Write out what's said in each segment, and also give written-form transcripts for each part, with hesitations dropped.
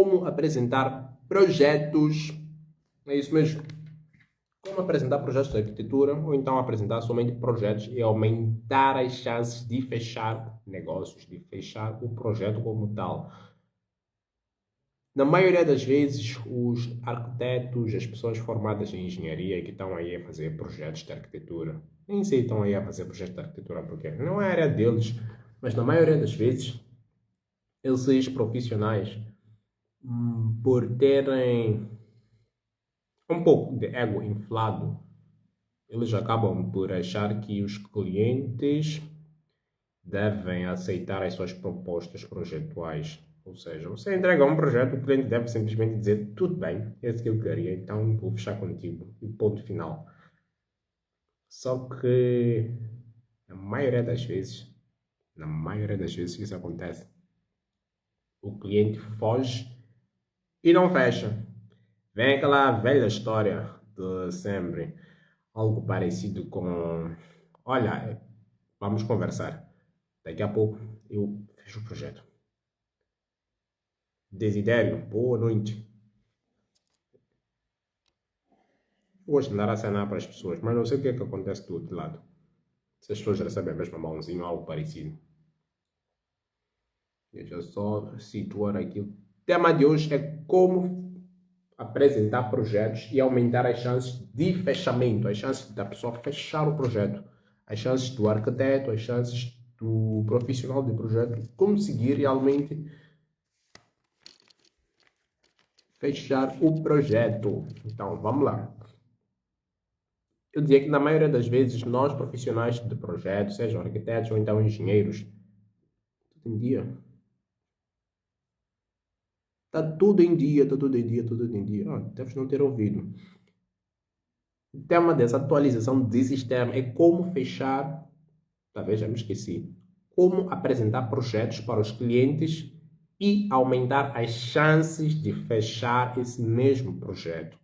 como apresentar projetos. É isso mesmo. Como apresentar projetos de arquitetura ou então apresentar somente projetos e aumentar as chances de fechar negócios, de fechar o projeto como tal. Na maioria das vezes, os arquitetos, as pessoas formadas em engenharia que estão aí a fazer projetos de arquitetura, nem sei estão aí a fazer projetos de arquitetura porque não é a área deles, mas na maioria das vezes, esses profissionais, por terem um pouco de ego inflado, eles acabam por achar que os clientes devem aceitar as suas propostas projetuais. Ou seja, você entrega um projeto, o cliente deve simplesmente dizer tudo bem, esse que eu queria, então vou fechar contigo. E ponto final. Só que na maioria das vezes que isso acontece, o cliente foge e não fecha. Vem aquela velha história de sempre, algo parecido com: olha, vamos conversar. Daqui a pouco eu fecho o projeto. Desidério, boa noite. Eu gosto de andar a acenar para as pessoas, mas não sei o que é que acontece do outro lado. Se as pessoas recebem a mesma mãozinha ou algo parecido. Deixa eu só situar aqui. O tema de hoje é como apresentar projetos e aumentar as chances de fechamento, as chances da pessoa fechar o projeto, as chances do arquiteto, as chances do profissional de projeto conseguir realmente fechar o projeto. Então, vamos lá. Eu diria que na maioria das vezes nós profissionais de projetos, sejam arquitetos ou então engenheiros, tudo em dia. Está tudo em dia, está tudo em dia, tudo em dia. Deves não ter ouvido. O tema dessa atualização de sistema é como fechar, talvez já me esqueci, como apresentar projetos para os clientes e aumentar as chances de fechar esse mesmo projeto.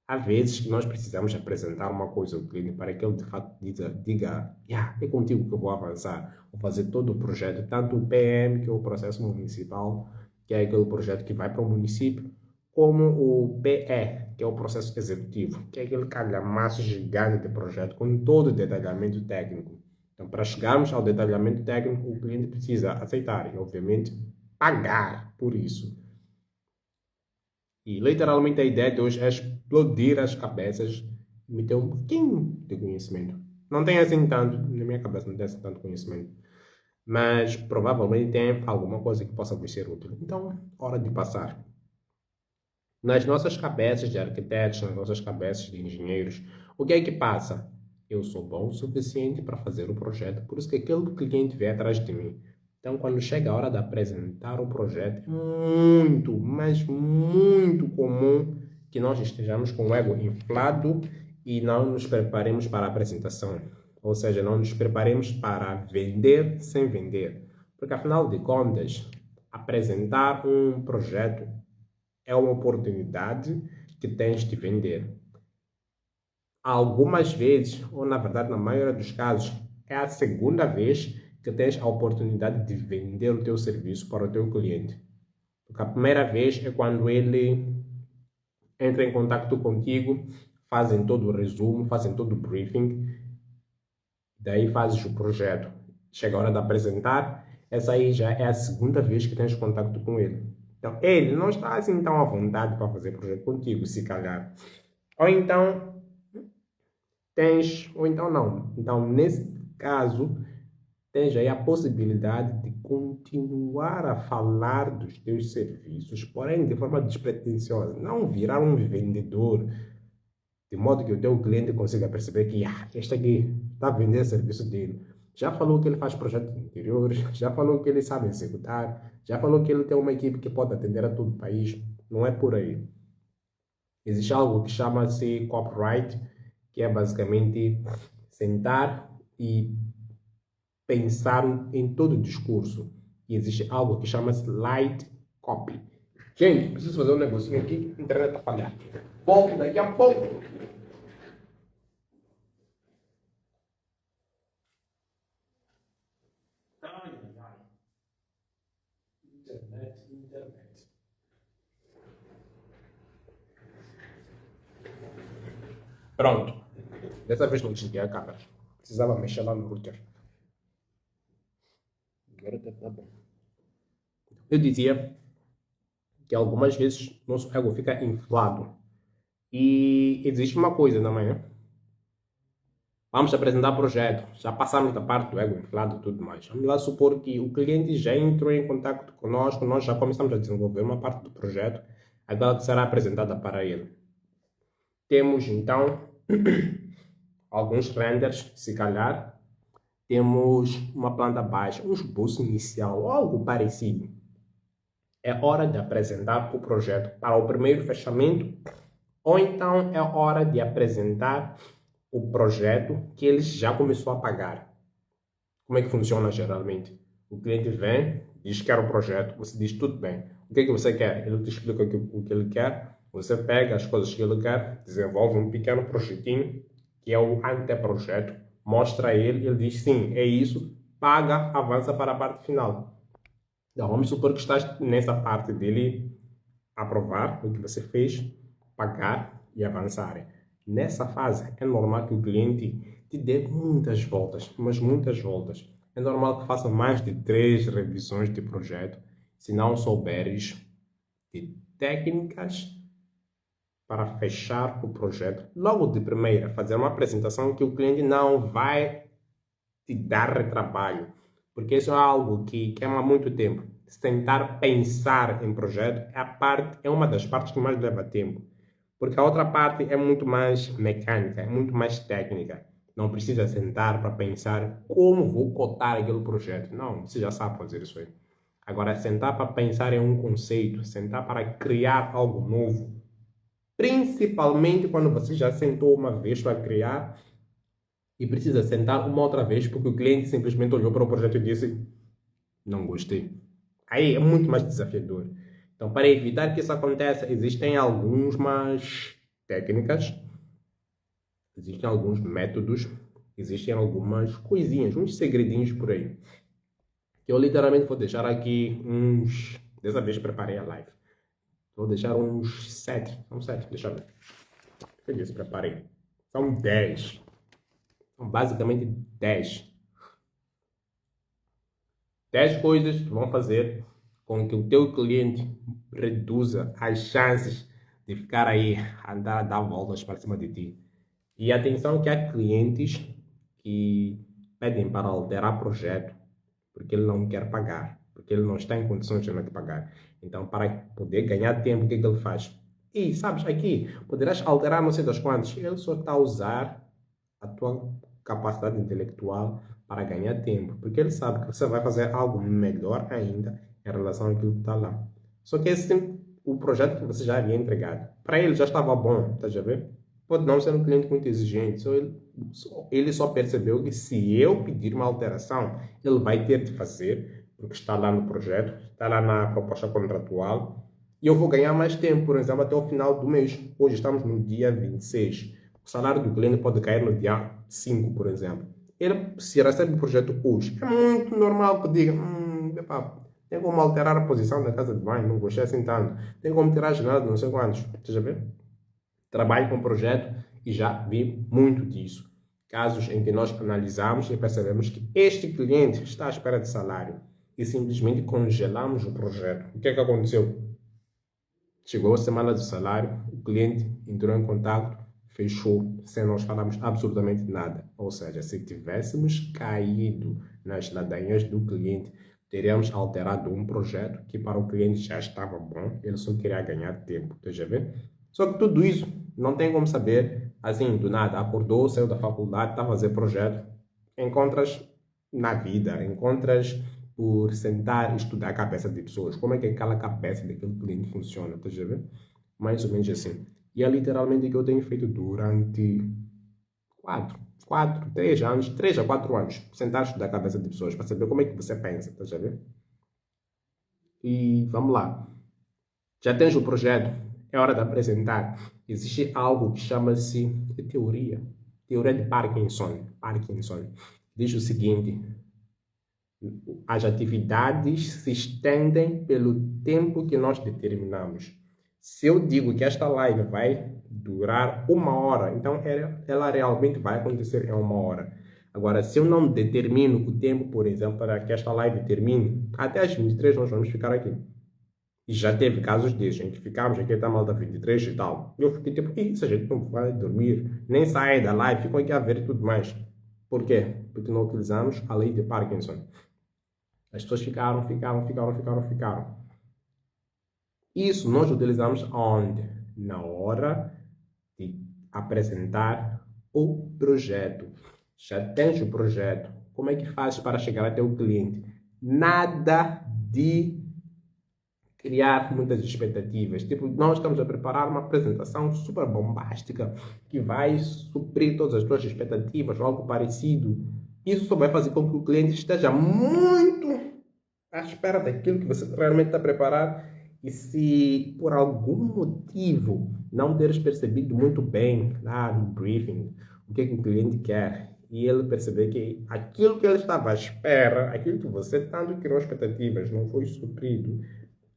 Há vezes que nós precisamos apresentar uma coisa ao cliente para que ele de fato diga, yeah, é contigo que eu vou avançar, vou fazer todo o projeto, tanto o PM, que é o processo municipal, que é aquele projeto que vai para o município, como o PE, que é o processo executivo, que é aquele calhamaço gigante de projeto com todo o detalhamento técnico. Então, para chegarmos ao detalhamento técnico, o cliente precisa aceitar e, obviamente, pagar por isso. E literalmente a ideia de hoje é explodir as cabeças e me ter um pouquinho de conhecimento. Não tem assim tanto, na minha cabeça não tem assim tanto conhecimento, mas provavelmente tem alguma coisa que possa me ser útil. Então, hora de passar. Nas nossas cabeças de arquitetos, nas nossas cabeças de engenheiros, o que é que passa? Eu sou bom o suficiente para fazer o projeto, por isso que aquele cliente vem atrás de mim. Então, quando chega a hora de apresentar o projeto, é muito, mas muito comum que nós estejamos com o ego inflado e não nos preparemos para a apresentação. Ou seja, não nos preparemos para vender sem vender. Porque, afinal de contas, apresentar um projeto é uma oportunidade que tens de vender. Algumas vezes, ou na verdade na maioria dos casos, é a segunda vez que tens a oportunidade de vender o teu serviço para o teu cliente. Porque a primeira vez é quando ele entra em contato contigo, fazem todo o resumo, fazem todo o briefing, daí fazes o projeto. Chega a hora de apresentar, essa aí já é a segunda vez que tens contato com ele. Então, ele não está assim tão à vontade para fazer projeto contigo, se calhar. Ou então, ou então não. Então, nesse caso, tens aí a possibilidade de continuar a falar dos teus serviços, porém de forma despretensiosa. Não virar um vendedor, de modo que o teu cliente consiga perceber que este aqui está a vender o serviço dele. Já falou que ele faz projetos interiores, já falou que ele sabe executar, já falou que ele tem uma equipe que pode atender a todo o país. Não é por aí. Existe algo que chama-se copyright, que é basicamente sentar e pensar em todo o discurso. E existe algo que chama-se light copy. Gente, preciso fazer um negocinho aqui, a internet está falhando. Volto daqui a pouco. Ai, ai, ai. Internet. Pronto. Dessa vez não desliguei a câmera. Precisava mexer lá no router. Agora tá bom. Eu dizia que algumas vezes nosso ego fica inflado. E existe uma coisa também, né? Vamos apresentar projeto. Já passamos da parte do ego inflado e tudo mais. Vamos lá supor que o cliente já entrou em contato conosco, nós já começamos a desenvolver uma parte do projeto, aquela que será apresentada para ele. Temos então alguns renders, se calhar. Temos uma planta baixa, um esboço inicial, ou algo parecido. É hora de apresentar o projeto para o primeiro fechamento, ou então é hora de apresentar o projeto que ele já começou a pagar. Como é que funciona geralmente? O cliente vem, diz que quer o projeto, você diz tudo bem. O que é que você quer? Ele te explica o que ele quer, você pega as coisas que ele quer, desenvolve um pequeno projetinho, que é o anteprojeto, mostra a ele, ele diz sim, é isso, paga, avança para a parte final. Então vamos supor que estás nessa parte dele aprovar o que você fez, pagar e avançar. Nessa fase é normal que o cliente te dê muitas voltas, mas muitas voltas. É normal que faça mais de 3 revisões de projeto, se não souberes de técnicas para fechar o projeto. Logo de primeira, fazer uma apresentação que o cliente não vai te dar retrabalho, porque isso é algo que queima muito tempo. Sentar, pensar em projeto é uma das partes que mais leva tempo, porque a outra parte é muito mais mecânica, é muito mais técnica. Não precisa sentar para pensar como vou cotar aquele projeto. Não, você já sabe fazer isso aí. Agora, sentar para pensar em um conceito, sentar para criar algo novo, principalmente quando você já sentou uma vez para criar e precisa sentar uma outra vez porque o cliente simplesmente olhou para o projeto e disse: não gostei. Aí é muito mais desafiador. Então, para evitar que isso aconteça, existem algumas técnicas, existem alguns métodos, existem algumas coisinhas, uns segredinhos por aí. Que eu literalmente vou deixar aqui uns. Dessa vez preparei a live. Vou deixar uns 7. São 7, deixa eu ver. Eu disse, preparei. São 10. São basicamente 10. 10 coisas que vão fazer com que o teu cliente reduza as chances de ficar aí a andar a dar voltas para cima de ti. E atenção que há clientes que pedem para alterar projeto porque ele não quer pagar, porque ele não está em condições de pagar. Então, para poder ganhar tempo, o que é que ele faz? E, sabes, aqui, poderás alterar não sei das quantas. Ele só está a usar a tua capacidade intelectual para ganhar tempo, porque ele sabe que você vai fazer algo melhor ainda em relação àquilo que está lá. Só que esse o projeto que você já havia entregado, para ele já estava bom, tá a ver? Pode não ser um cliente muito exigente, ele só percebeu que se eu pedir uma alteração, ele vai ter de fazer, porque está lá no projeto, está lá na proposta contratual, e eu vou ganhar mais tempo, por exemplo, até o final do mês. Hoje estamos no dia 26. O salário do cliente pode cair no dia 5, por exemplo. Ele, se recebe o projeto hoje, é muito normal que diga, epá, tem como alterar a posição da casa de banho, não gostei assim tanto. Tem como tirar a janela de não sei quantos. Você já vê? Trabalho com projeto e já vi muito disso. Casos em que nós analisamos e percebemos que este cliente está à espera de salário e simplesmente congelamos o projeto. O que é que aconteceu? Chegou a semana do salário, o cliente entrou em contato, fechou, sem nós falarmos absolutamente nada. Ou seja, se tivéssemos caído nas ladainhas do cliente, teríamos alterado um projeto que para o cliente já estava bom, ele só queria ganhar tempo, tá já vendo? Só que tudo isso não tem como saber, assim, do nada, acordou, saiu da faculdade, está a fazer projeto, encontras na vida, encontras por sentar e estudar a cabeça de pessoas. Como é que aquela cabeça daquele cliente funciona, tá a ver? Mais ou menos assim. E é literalmente o que eu tenho feito durante 3 anos, 3 a 4 anos. Sentar e estudar a cabeça de pessoas para saber como é que você pensa, tá a ver? E vamos lá. Já tens o projeto, é hora de apresentar. Existe algo que chama-se de teoria. Teoria de Parkinson. Parkinson diz o seguinte: as atividades se estendem pelo tempo que nós determinamos. Se eu digo que esta live vai durar 1 hora, então ela realmente vai acontecer em 1 hora. Agora, se eu não determino o tempo, por exemplo, para que esta live termine, até às 23 nós vamos ficar aqui. E já teve casos desses, em que ficámos aqui até mal da 23 e tal. Eu fiquei tipo, isso a gente não vai dormir, nem sai da live, ficam aqui a ver e tudo mais. Por quê? Porque não utilizamos a lei de Parkinson. As pessoas ficaram. Isso nós utilizamos onde? Na hora de apresentar o projeto. Já tens o projeto. Como é que fazes para chegar até o cliente? Nada de criar muitas expectativas. Tipo, nós estamos a preparar uma apresentação super bombástica que vai suprir todas as tuas expectativas ou algo parecido. Isso só vai fazer com que o cliente esteja muito à espera daquilo que você realmente está a preparar. E se por algum motivo não teres percebido muito bem lá no briefing o que o cliente quer e ele perceber que aquilo que ele estava à espera, aquilo que você tanto criou expectativas não foi suprido,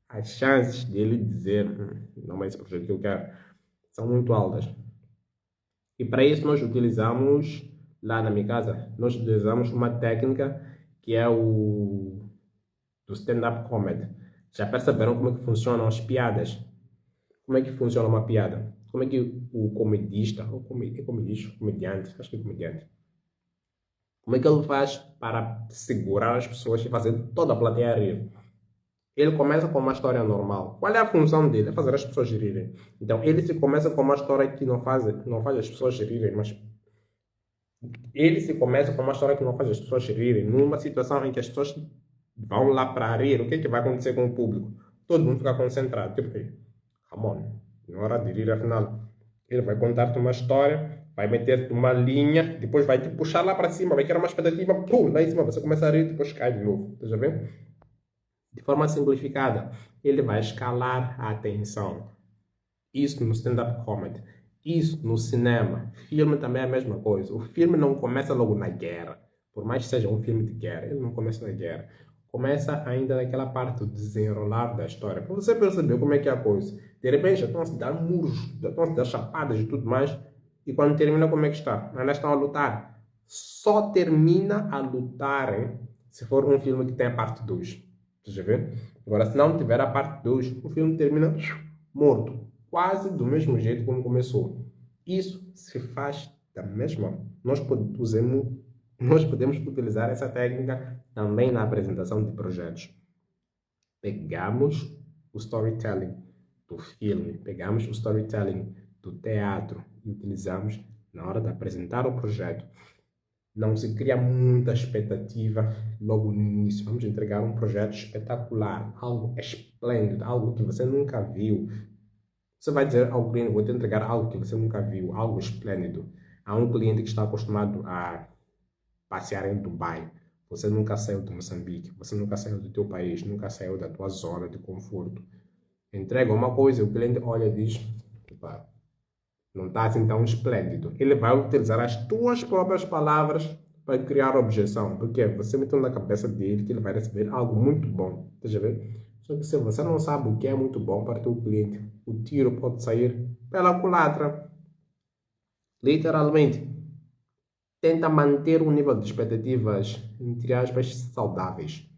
as chances dele dizer não é esse projeto que eu quero são muito altas. E para isso nós utilizamos, lá na minha casa, nós utilizamos uma técnica que é o do stand-up comedy. Já perceberam como é que funcionam as piadas? Como é que funciona uma piada? Como é que o comedista, ou comediante, acho que é comediante, como é que ele faz para segurar as pessoas e fazer toda a plateia rir? Ele começa com uma história normal. Qual é a função dele? É fazer as pessoas rirem. Então, ele se começa com uma história que não faz as pessoas rirem, mas ele se começa com uma história que não faz as pessoas rirem, numa situação em que as pessoas vão lá para rir. O que é que vai acontecer com o público? Todo mundo fica concentrado. Tipo, come on, na hora de rir, afinal. Ele vai contar-te uma história, vai meter-te uma linha, depois vai te puxar lá para cima, vai criar uma expectativa, pum, lá em cima você começa a rir, depois cai de novo. Tá vendo? De forma simplificada, ele vai escalar a atenção. Isso no stand-up comedy. Isso no cinema. Filme também é a mesma coisa. O filme não começa logo na guerra. Por mais que seja um filme de guerra, ele não começa na guerra. Começa ainda naquela parte do desenrolar da história. Para você perceber como é que é a coisa. De repente já estão a se dar muros, já estão a se dar chapadas e tudo mais. E quando termina, como é que está? Ainda estão a lutar. Só termina a lutarem se for um filme que tem a parte 2. Já vê? Agora, se não tiver a parte 2, o filme termina morto. Quase do mesmo jeito como começou. Isso se faz da mesma. Nós podemos utilizar essa técnica também na apresentação de projetos. Pegamos o storytelling do filme, pegamos o storytelling do teatro e utilizamos na hora de apresentar o projeto. Não se cria muita expectativa logo no início. Vamos entregar um projeto espetacular, algo esplêndido, algo que você nunca viu. Você vai dizer ao cliente, vou te entregar algo que você nunca viu, algo esplêndido. Há um cliente que está acostumado a passear em Dubai. Você nunca saiu de Moçambique, você nunca saiu do teu país, nunca saiu da tua zona de conforto. Entrega uma coisa, o cliente olha e diz, não está assim tão esplêndido. Ele vai utilizar as tuas próprias palavras para criar objeção. Porque você meteu na cabeça dele que ele vai receber algo muito bom. Deixa eu ver. Só que se você não sabe o que é muito bom para o teu cliente, o tiro pode sair pela culatra. Literalmente. Tenta manter um nível de expectativas, entre aspas, saudáveis.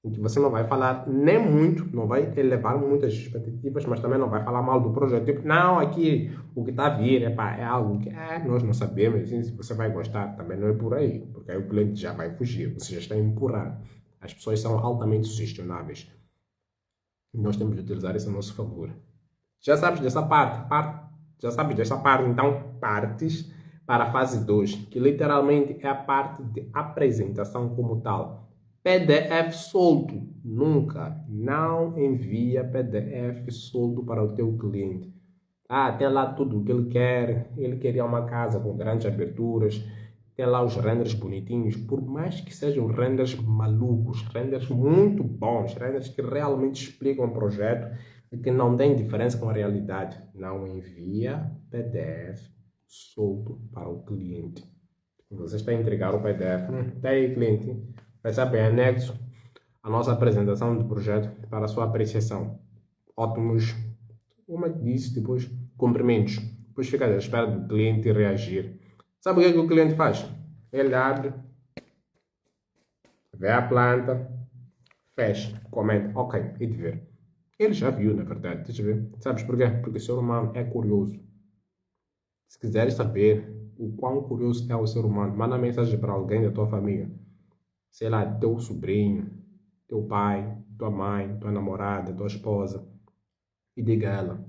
Em que você não vai falar nem muito, não vai elevar muitas expectativas, mas também não vai falar mal do projeto. Tipo, não, aqui o que está a vir é algo que nós não sabemos, assim, se você vai gostar, também não é por aí, porque aí o cliente já vai fugir, você já está a empurrar. As pessoas são altamente sugestionáveis. Nós temos de utilizar isso a nosso favor. Já sabes dessa então partes para a fase 2, que literalmente é a parte de apresentação como tal. PDF solto. Nunca. Não envia PDF solto para o teu cliente. Tem lá tudo o que ele quer. Ele queria uma casa com grandes aberturas. Tem lá os renders bonitinhos. Por mais que sejam renders malucos, renders muito bons, renders que realmente explicam o projeto e que não tem diferença com a realidade. Não envia PDF solto para o cliente. Você está a entregar o PDF. Tá aí, cliente. Recebe em anexo a nossa apresentação do projeto para a sua apreciação. Ótimos, como é que disse depois? cumprimentos. Depois fica à espera do cliente reagir. Sabe o que é que o cliente faz? Ele abre, vê a planta, fecha, comenta, ok, e de ver. Ele já viu, na verdade, deixa eu ver. Sabes por quê? Porque o ser humano é curioso. Se quiseres saber o quão curioso é o ser humano, manda mensagem para alguém da tua família. Sei lá, teu sobrinho, teu pai, tua mãe, tua namorada, tua esposa. E diga a ela.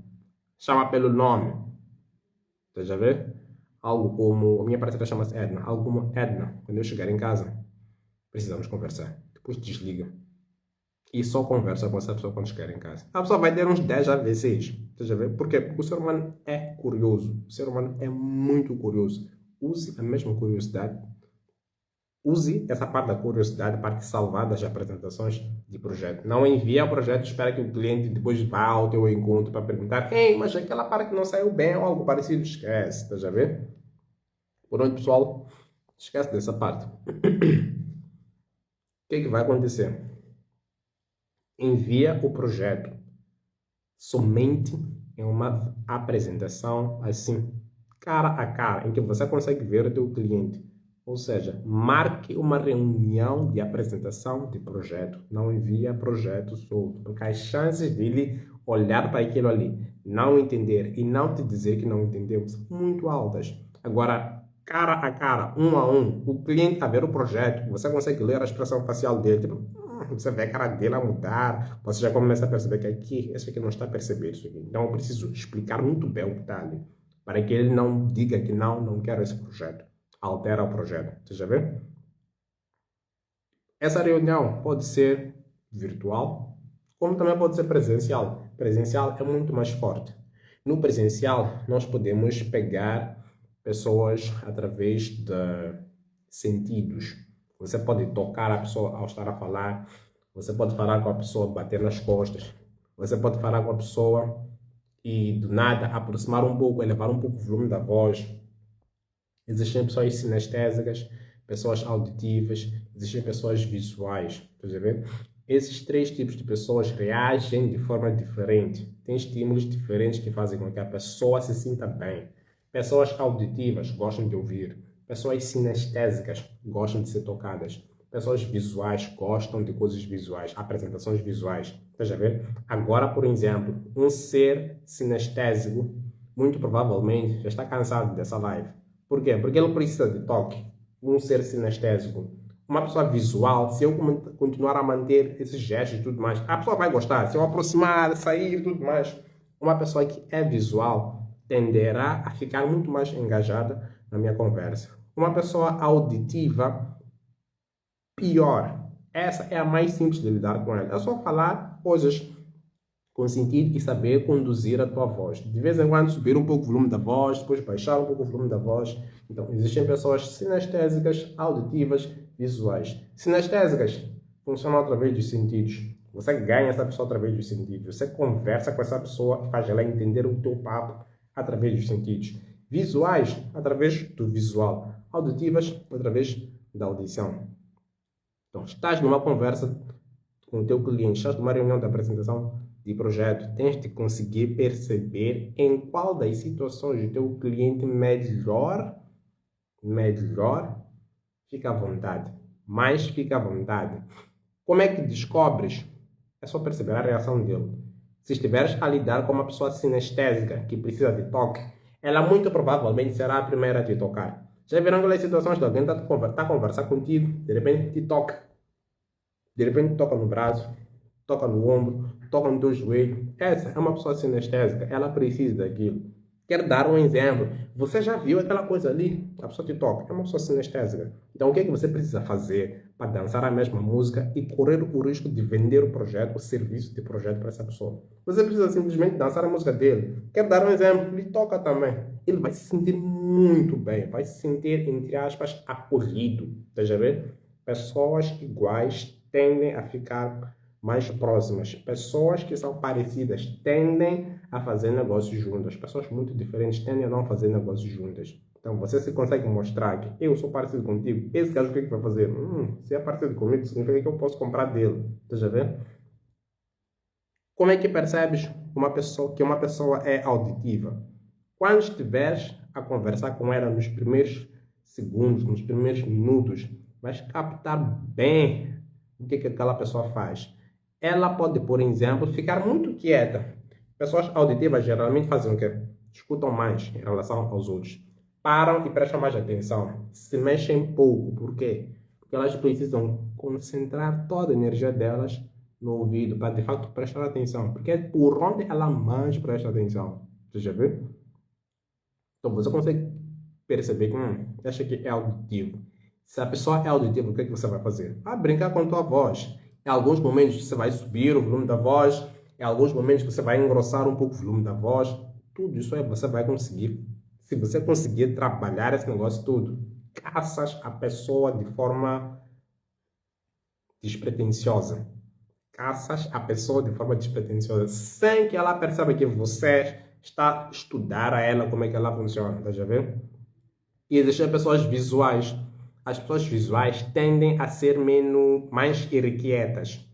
Chama pelo nome. Estás a ver? Algo como... A minha parceira chama-se Edna. Algo como Edna. Quando eu chegar em casa, precisamos conversar. Depois desliga. E só conversa com essa pessoa quando chegar em casa. A pessoa vai ter uns 10 AVCs. Estás a ver? Por quê? Porque o ser humano é curioso. O ser humano é muito curioso. Use a mesma curiosidade. Use essa parte da curiosidade para te salvar das apresentações de projeto. Não envie o projeto e espera que o cliente depois vá ao teu encontro para perguntar: ei, mas aquela parte que não saiu bem ou algo parecido, esquece. Estás a ver? Por onde, pessoal? Esquece dessa parte. O que é que vai acontecer? Envia o projeto somente em uma apresentação assim, cara a cara, em que você consegue ver o teu cliente. Ou seja, marque uma reunião de apresentação de projeto. Não envia projeto solto, porque as chances dele olhar para aquilo ali, não entender e não te dizer que não entendeu são muito altas. Agora, cara a cara, um a um, o cliente a ver o projeto, você consegue ler a expressão facial dele, tipo, você vê a cara dele a mudar, você já começa a perceber que aqui, esse aqui não está a perceber isso aqui. Então eu preciso explicar muito bem o que está ali, para que ele não diga que não quero esse projeto. Altera o projeto, você já vê? Essa reunião pode ser virtual, como também pode ser presencial. Presencial é muito mais forte. No presencial, nós podemos pegar pessoas através de sentidos. Você pode tocar a pessoa ao estar a falar, você pode falar com a pessoa, bater nas costas, você pode falar com a pessoa e do nada aproximar um pouco, elevar um pouco o volume da voz. Existem pessoas sinestésicas, pessoas auditivas, existem pessoas visuais. Estás a ver? Esses três tipos de pessoas reagem de forma diferente. Tem estímulos diferentes que fazem com que a pessoa se sinta bem. Pessoas auditivas gostam de ouvir. Pessoas sinestésicas gostam de ser tocadas. Pessoas visuais gostam de coisas visuais, apresentações visuais. Estás a ver? Agora, por exemplo, um ser sinestésico muito provavelmente já está cansado dessa live. Por quê? Porque ele precisa de toque. Um ser sinestésico. Uma pessoa visual, se eu continuar a manter esses gestos e tudo mais, a pessoa vai gostar. Se eu aproximar, sair e tudo mais. Uma pessoa que é visual tenderá a ficar muito mais engajada na minha conversa. Uma pessoa auditiva, pior. Essa é a mais simples de lidar com ela. É só falar coisas com sentido e saber conduzir a tua voz. De vez em quando subir um pouco o volume da voz, depois baixar um pouco o volume da voz. Então, existem pessoas sinestésicas, auditivas, visuais. Sinestésicas funcionam através dos sentidos. Você ganha essa pessoa através dos sentidos. Você conversa com essa pessoa e faz ela entender o teu papo através dos sentidos. Visuais, através do visual. Auditivas, através da audição. Então, estás numa conversa com o teu cliente, estás numa reunião de apresentação de projeto, tens de conseguir perceber em qual das situações o teu cliente melhor fica à vontade. Mais fica à vontade. Como é que descobres? É só perceber a reação dele. Se estiveres a lidar com uma pessoa sinestésica que precisa de toque, ela muito provavelmente será a primeira a te tocar. Já viram aquelas situações de alguém está a conversar contigo, de repente te toca. De repente toca no braço, toca no ombro, toca no teu joelho. Essa é uma pessoa sinestésica, ela precisa daquilo. Quero dar um exemplo. Você já viu aquela coisa ali? A pessoa te toca, é uma pessoa sinestésica. Então o que é que você precisa fazer para dançar a mesma música e correr o risco de vender o projeto, o serviço de projeto para essa pessoa? Você precisa simplesmente dançar a música dele. Quero dar um exemplo, ele toca também. Ele vai se sentir muito bem, vai se sentir, entre aspas, acolhido. Estás a ver? Pessoas iguais tendem a ficar mais próximas. Pessoas que são parecidas tendem a fazer negócios juntas. Pessoas muito diferentes tendem a não fazer negócios juntas. Então, você se consegue mostrar que eu sou parecido contigo, esse gajo o que é que vai fazer? Se é parecido comigo, significa que eu posso comprar dele. Estás a ver? Como é que percebes que uma pessoa é auditiva? Quando estiveres a conversar com ela nos primeiros segundos, nos primeiros minutos, vais captar bem o que aquela pessoa faz. Ela pode, por exemplo, ficar muito quieta. Pessoas auditivas geralmente fazem o quê? Escutam mais em relação aos outros. Param e prestam mais atenção. Se mexem pouco. Por quê? Porque elas precisam concentrar toda a energia delas no ouvido para de facto prestar atenção. Porque é por onde ela mais presta atenção. Você já viu? Então você consegue perceber que acha que é auditivo. Se a pessoa é auditiva, o que é que você vai fazer? Vai brincar com a tua voz. Em alguns momentos você vai subir o volume da voz, em alguns momentos você vai engrossar um pouco o volume da voz. Tudo isso aí você vai conseguir. Se você conseguir trabalhar esse negócio tudo, caças a pessoa de forma despretensiosa. Caças a pessoa de forma despretensiosa, sem que ela perceba que você está a estudar a ela como é que ela funciona, tá já vendo? E existem pessoas visuais. As pessoas visuais tendem a ser mais irrequietas.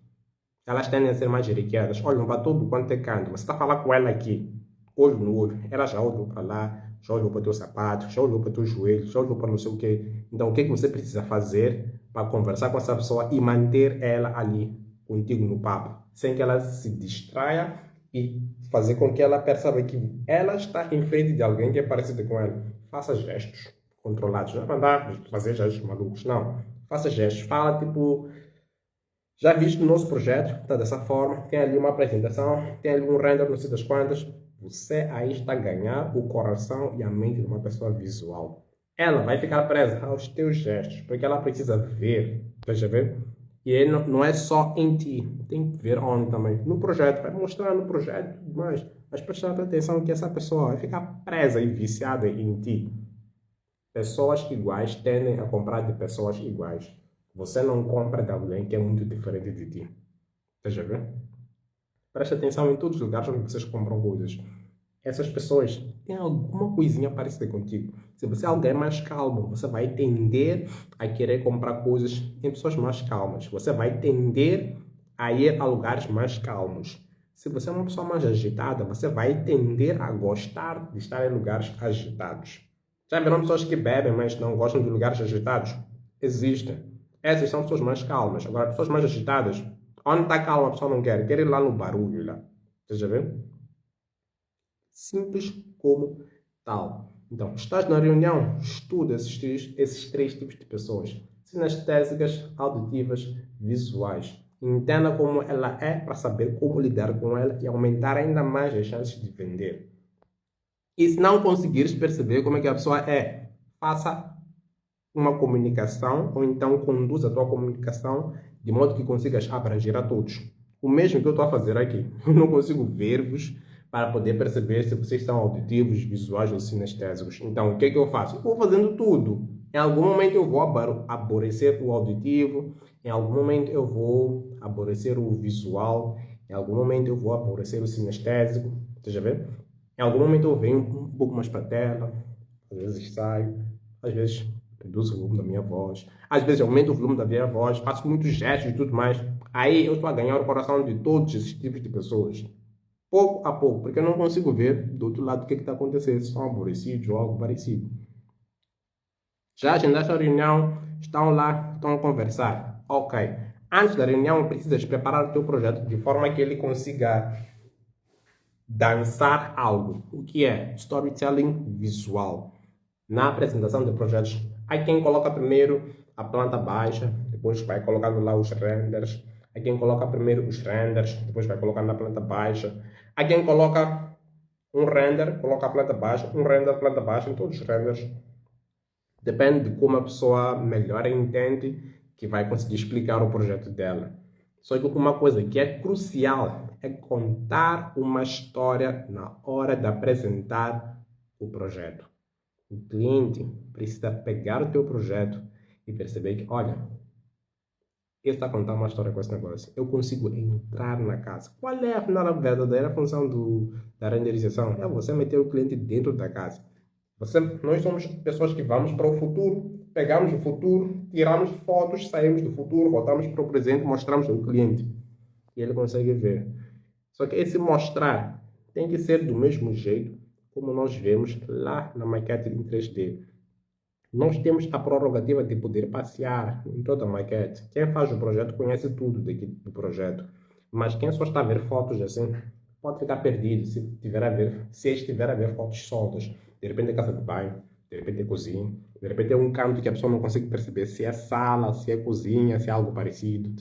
Elas tendem a ser mais irrequietas. Olham para tudo quanto é canto. Você está a falar com ela aqui, olho no olho. Ela já olhou para lá, já olhou para o teu sapato, já olhou para o teu joelho, já olhou para não sei o quê. Então, o que é que você precisa fazer para conversar com essa pessoa e manter ela ali contigo no papo, sem que ela se distraia e fazer com que ela perceba que ela está em frente de alguém que é parecido com ela? Faça gestos controlados, não é mandar fazer gestos malucos, não. Faça gestos, fala tipo, já viste o nosso projeto, está dessa forma, tem ali uma apresentação, tem ali um render, não sei das quantas. Você aí está a ganhar o coração e a mente de uma pessoa visual. Ela vai ficar presa aos teus gestos, porque ela precisa ver, veja ver. E aí não é só em ti, tem que ver onde também. No projeto, vai mostrar no projeto, mas prestar atenção que essa pessoa vai ficar presa e viciada em ti. Pessoas iguais tendem a comprar de pessoas iguais. Você não compra de alguém que é muito diferente de ti. Veja bem? Preste atenção em todos os lugares onde vocês compram coisas. Essas pessoas têm alguma coisinha parecida contigo. Se você é alguém mais calmo, você vai tender a querer comprar coisas em pessoas mais calmas. Você vai tender a ir a lugares mais calmos. Se você é uma pessoa mais agitada, você vai tender a gostar de estar em lugares agitados. Já viram pessoas que bebem, mas não gostam de lugares agitados? Existem. Essas são pessoas mais calmas. Agora, pessoas mais agitadas, onde está calma, a pessoa não quer ir lá no barulho. Lá. Você já viu? Simples como tal. Então, estás na reunião, estuda esses três tipos de pessoas. Sinestésicas, auditivas, visuais. Entenda como ela é para saber como lidar com ela e aumentar ainda mais as chances de vender. E se não conseguires perceber como é que a pessoa é, faça uma comunicação ou então conduza a tua comunicação de modo que consigas abranger a todos. O mesmo que eu estou a fazer aqui. Eu não consigo ver-vos para poder perceber se vocês são auditivos, visuais ou sinestésicos. Então, o que é que eu faço? Eu vou fazendo tudo. Em algum momento eu vou aborrecer o auditivo, em algum momento eu vou aborrecer o visual, em algum momento eu vou aborrecer o sinestésico. Você já vê? Em algum momento eu venho um pouco mais para a tela, às vezes saio, às vezes reduzo o volume da minha voz, às vezes aumento o volume da minha voz, faço muitos gestos e tudo mais. Aí eu estou a ganhar o coração de todos esses tipos de pessoas. Pouco a pouco, porque eu não consigo ver do outro lado o que está acontecendo, se são aborrecidos ou algo parecido. Já agendaste a reunião, estão lá, estão a conversar. Ok. Antes da reunião, precisas preparar o teu projeto de forma que ele consiga dançar algo. O que é? Storytelling visual. Na apresentação de projetos, há quem coloca primeiro a planta baixa, depois vai colocando lá os renders. Há quem coloca primeiro os renders, depois vai colocando na planta baixa. Há quem coloca um render, coloca a planta baixa, um render, planta baixa, em todos os renders. Depende de como a pessoa melhor entende que vai conseguir explicar o projeto dela. Só que uma coisa que é crucial é contar uma história na hora de apresentar o projeto. O cliente precisa pegar o teu projeto e perceber que, olha, ele está a contar uma história com esse negócio. Eu consigo entrar na casa. Qual é, afinal, a verdadeira função da renderização? É você meter o cliente dentro da casa. Nós somos pessoas que vamos para o futuro, pegamos o futuro, tiramos fotos, saímos do futuro, voltamos para o presente, mostramos ao cliente. E ele consegue ver. Só que esse mostrar tem que ser do mesmo jeito como nós vemos lá na maquete em 3D. Nós temos a prerrogativa de poder passear em toda a maquete. Quem faz o projeto conhece tudo daqui do projeto. Mas quem só está a ver fotos assim, pode ficar perdido se estiver a ver fotos soltas. De repente é casa de banho, de repente é cozinha, de repente é um canto que a pessoa não consegue perceber se é sala, se é cozinha, se é algo parecido.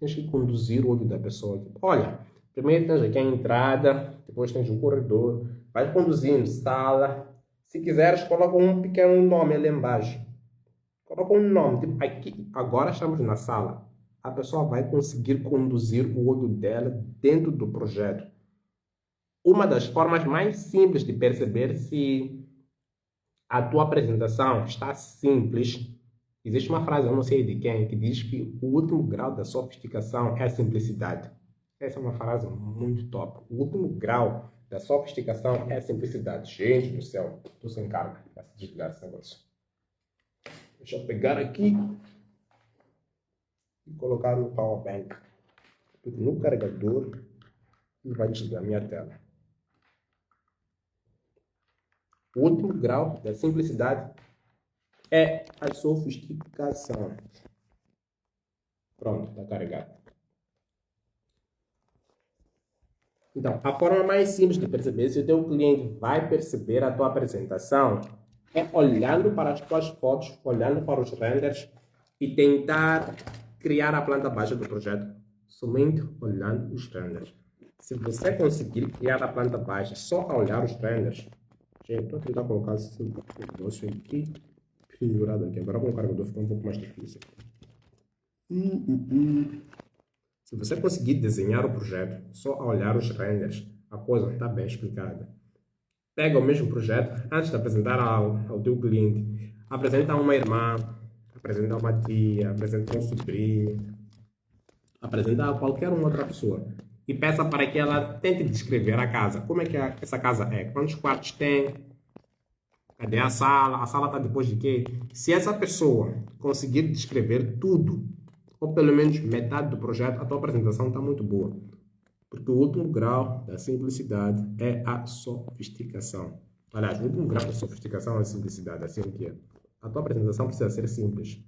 Tens que conduzir o olho da pessoa. Olha, primeiro tens aqui a entrada, depois tens o corredor, vai conduzindo, sala. Se quiseres, coloca um pequeno nome ali embaixo. Coloca um nome, tipo, aqui, agora estamos na sala. A pessoa vai conseguir conduzir o olho dela dentro do projeto. Uma das formas mais simples de perceber se a tua apresentação está simples. Existe uma frase, eu não sei de quem, que diz que o último grau da sofisticação é a simplicidade. Essa é uma frase muito top. O último grau da sofisticação é a simplicidade. Gente do céu, estou sem carga. Vai se desligar esse negócio. Deixa eu pegar aqui e colocar no power bank. No carregador e vai desligar minha tela. O último grau da simplicidade é a sofisticação. Pronto, está carregado. Então, a forma mais simples de perceber se o teu cliente vai perceber a tua apresentação é olhando para as tuas fotos, olhando para os renders e tentar criar a planta baixa do projeto somente olhando os renders. Se você conseguir criar a planta baixa só a olhar os renders, gente, estou a tentar colocar esse negócio aqui pendurado aqui. Agora com o carregador fica um pouco mais difícil. Se você conseguir desenhar o projeto só a olhar os renders, a coisa está bem explicada. Pega o mesmo projeto, antes de apresentar ao teu cliente, apresenta a uma irmã, apresenta a uma tia, apresenta a um sobrinho, apresenta a qualquer uma outra pessoa. E peça para que ela tente descrever a casa. Como é que essa casa é? Quantos quartos tem? Cadê a sala? A sala está depois de quê? Se essa pessoa conseguir descrever tudo, ou pelo menos metade do projeto, a tua apresentação está muito boa. Porque o último grau da simplicidade é a sofisticação. Aliás, o último grau da sofisticação é a simplicidade, assim que é. A tua apresentação precisa ser simples.